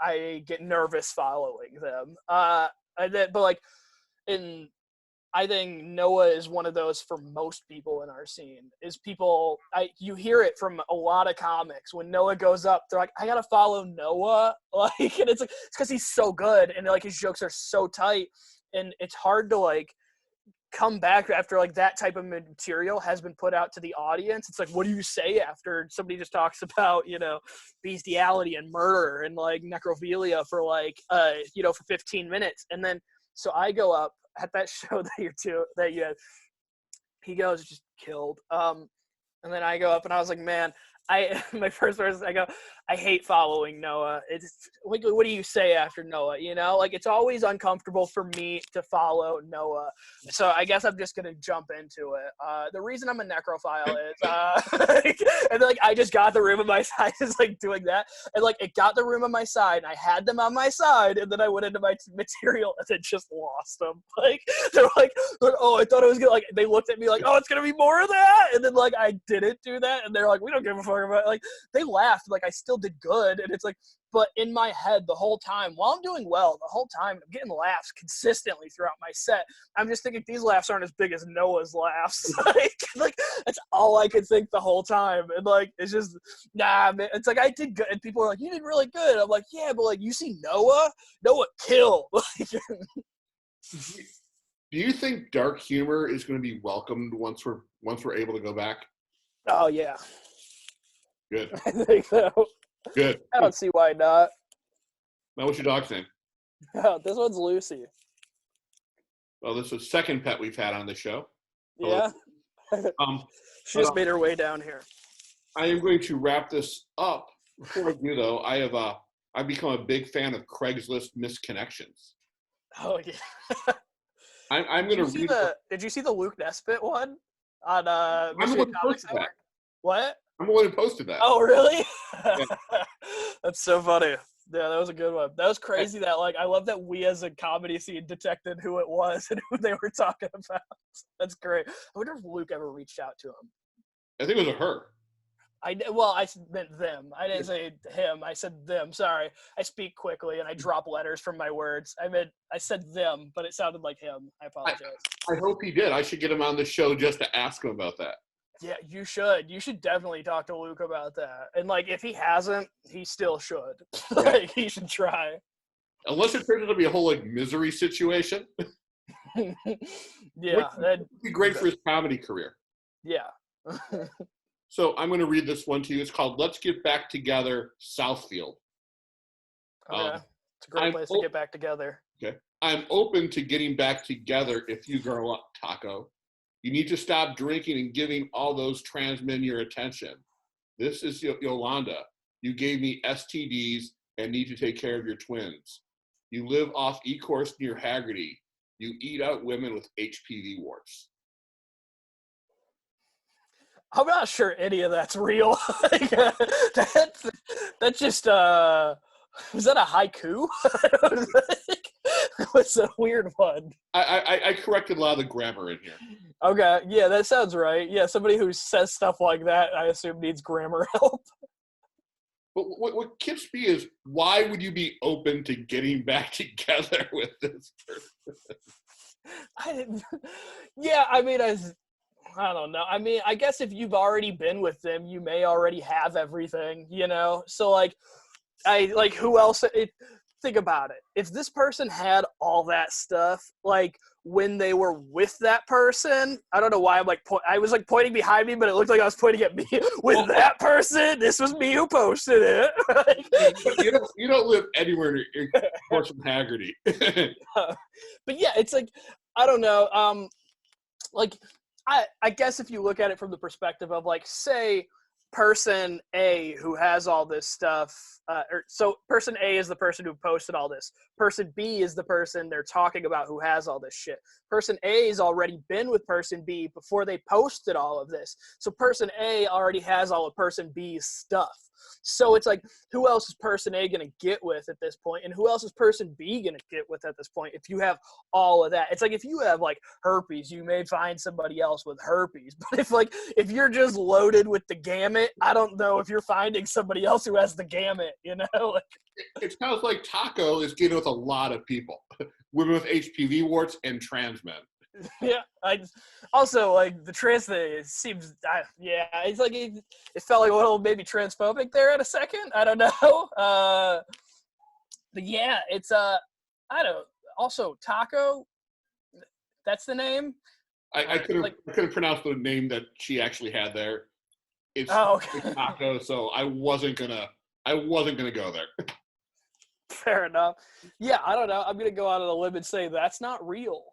I get nervous following them. But like I think Noah is one of those for most people in our scene. You hear it from a lot of comics when Noah goes up, they're like, I gotta follow Noah. Like, and it's like, it's because he's so good and like his jokes are so tight, and it's hard to like come back after like that type of material has been put out to the audience. It's like, what do you say after somebody just talks about, you know, bestiality and murder and like necrophilia for like you know, for 15 minutes, and then so I go up at that show that you had, he goes, just killed. And then I go up and I was like, man, my first words, I go, I hate following Noah. It's like, what do you say after Noah? You know, like it's always uncomfortable for me to follow Noah. So I guess I'm just gonna jump into it. The reason I'm a necrophile is, and like I just got the room on my side, is like doing that, and like it got the room on my side, and I had them on my side, and then I went into my material and then just lost them. Like they're like, oh, I thought it was gonna, like they looked at me like, oh, it's gonna be more of that, and then like I didn't do that, and they're like, we don't give a fuck about it. Like they laughed, like I still did good, and it's like, but in my head the whole time while I'm doing well, the whole time I'm getting laughs consistently throughout my set. I'm just thinking these laughs aren't as big as Noah's laughs. like that's all I could think the whole time, and like it's just nah, man. It's like I did good, and people are like, you did really good. I'm like, yeah, but like you see Noah killed. Do you think dark humor is going to be welcomed once we're able to go back? Oh yeah. Good. I think so. Good. I don't see why not. Now, what's your dog's name? Oh, this one's Lucy. Well, this is the second pet we've had on the show. Yeah. She just made her way down here. I am going to wrap this up. Before I do, though, I've become a big fan of Craigslist misconnections. Oh yeah. I'm going to read. Did you see the Luke Nesbitt one on I'm the one who posted that. What? I'm the one who posted that. Oh really? Yeah. That's so funny. Yeah, that was a good one. That was crazy. That like I love that we as a comedy scene detected who it was and who they were talking about. That's great. I wonder if Luke ever reached out to him. I think it was a her. I meant them. I didn't say him. I said them. Sorry. I speak quickly and I drop letters from my words. I said them, but it sounded like him. I apologize. I hope he did. I should get him on the show just to ask him about that. Yeah, you should. You should definitely talk to Luke about that. And like, if he hasn't, he still should. Like, he should try. Unless it turns out to be a whole like misery situation. Yeah, that'd be great for his comedy career. Yeah. So I'm going to read this one to you. It's called "Let's Get Back Together, Southfield." Okay. It's a great place to get back together. Okay. I'm open to getting back together if you grow up, Taco. You need to stop drinking and giving all those trans men your attention. This is Yolanda. You gave me STDs and need to take care of your twins. You live off E-course near Haggerty. You eat out women with HPV warts. I'm not sure any of that's real. That's just was that a haiku? That was a weird one. I corrected a lot of the grammar in here. Okay, yeah, that sounds right. Yeah, somebody who says stuff like that, I assume, needs grammar help. But what gets me is, why would you be open to getting back together with this person? I don't know. I mean, I guess if you've already been with them, you may already have everything, So, who else? Think about it. If this person had all that stuff, when they were with that person, I don't know why I was pointing behind me, but it looked like I was pointing at me. With that person, this was me who posted it. you don't live anywhere near Portsmouth Haggerty. But yeah, it's I don't know. I guess if you look at it from the perspective of say person A who has all this stuff, so person A is the person who posted all this. Person B is the person they're talking about who has all this shit. Person A has already been with person B before they posted all of this. So person A already has all of person B's stuff. So it's who else is person A going to get with at this point? And who else is person B going to get with at this point if you have all of that? It's if you have herpes, you may find somebody else with herpes. But if you're just loaded with the gamut, I don't know if you're finding somebody else who has the gamut, It sounds like Taco is getting with a lot of people. Women with HPV warts and trans men. Yeah, also the trans thing. It seems, it's it felt like a little maybe transphobic there at a second. I don't know. But yeah, it's I don't. Also, Taco. That's the name. I couldn't pronounce the name that she actually had there. It's Taco, so I wasn't gonna go there. Fair enough. Yeah, I don't know. I'm gonna go out on a limb and say that's not real.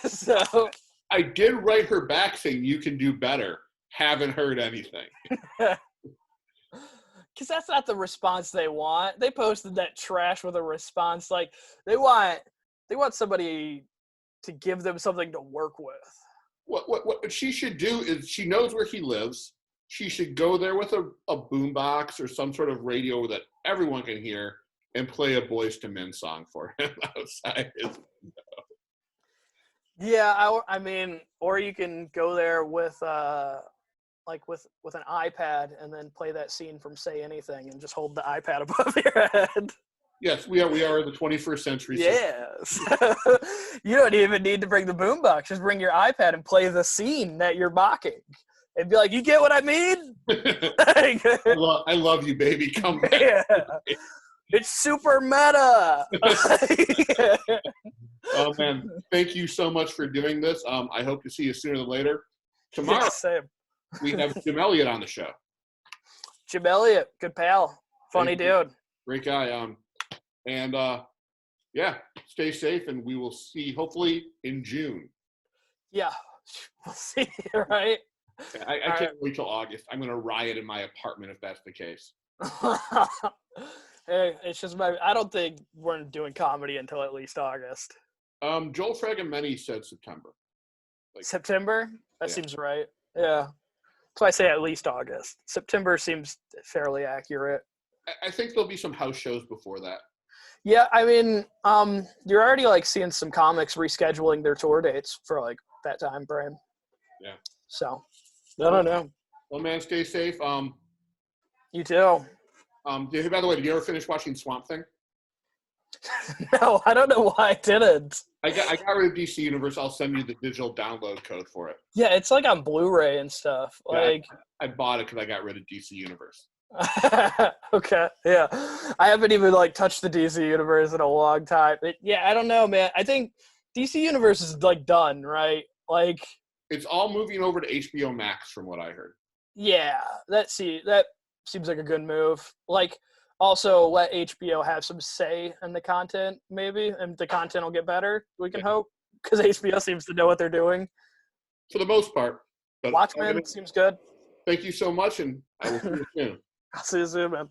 So I did write her back saying you can do better. Haven't heard anything. Because that's not the response they want. They posted that trash with a response. They want somebody to give them something to work with. What she should do is, she knows where he lives. She should go there with a boombox or some sort of radio that everyone can hear and play a Boyz II Men song for him outside his window. Yeah, I mean, or you can go there with with an iPad and then play that scene from Say Anything and just hold the iPad above your head. Yes, we are in the 21st century. Yes. You don't even need to bring the boombox. Just bring your iPad and play the scene that you're mocking. And be like, you get what I mean? I love you, baby. Come back. Yeah. It's super meta. Oh, man. Thank you so much for doing this. I hope to see you sooner than later. Tomorrow, Yeah, same. we have Jim Elliott on the show. Jim Elliott, good pal. Funny dude. Great guy. Stay safe, and we will see, hopefully, in June. Yeah. We'll see, right? I can't wait till August. I'm going to riot in my apartment if that's the case. Hey, it's just I don't think we're doing comedy until at least August. Joel Fragamenti said September. September? That seems right. Yeah. So I say at least August. September seems fairly accurate. I think there'll be some house shows before that. Yeah, I mean, you're already seeing some comics rescheduling their tour dates for that time frame. Yeah. So, I don't know. Well, man, stay safe. You too. By the way, did you ever finish watching Swamp Thing? No, I don't know why I didn't. I got rid of DC Universe. I'll send you the digital download code for it. Yeah, it's on Blu-ray and stuff. I bought it because I got rid of DC Universe. Okay, yeah. I haven't even touched the DC Universe in a long time. I don't know, man. I think DC Universe is done, right? It's all moving over to HBO Max from what I heard. Yeah, that seems like a good move. Like, also let HBO have some say in the content, maybe, and the content will get better. We can hope, because HBO seems to know what they're doing. For the most part. But Watchmen seems good. thank you so much, and I will see you soon. I'll see you soon, man.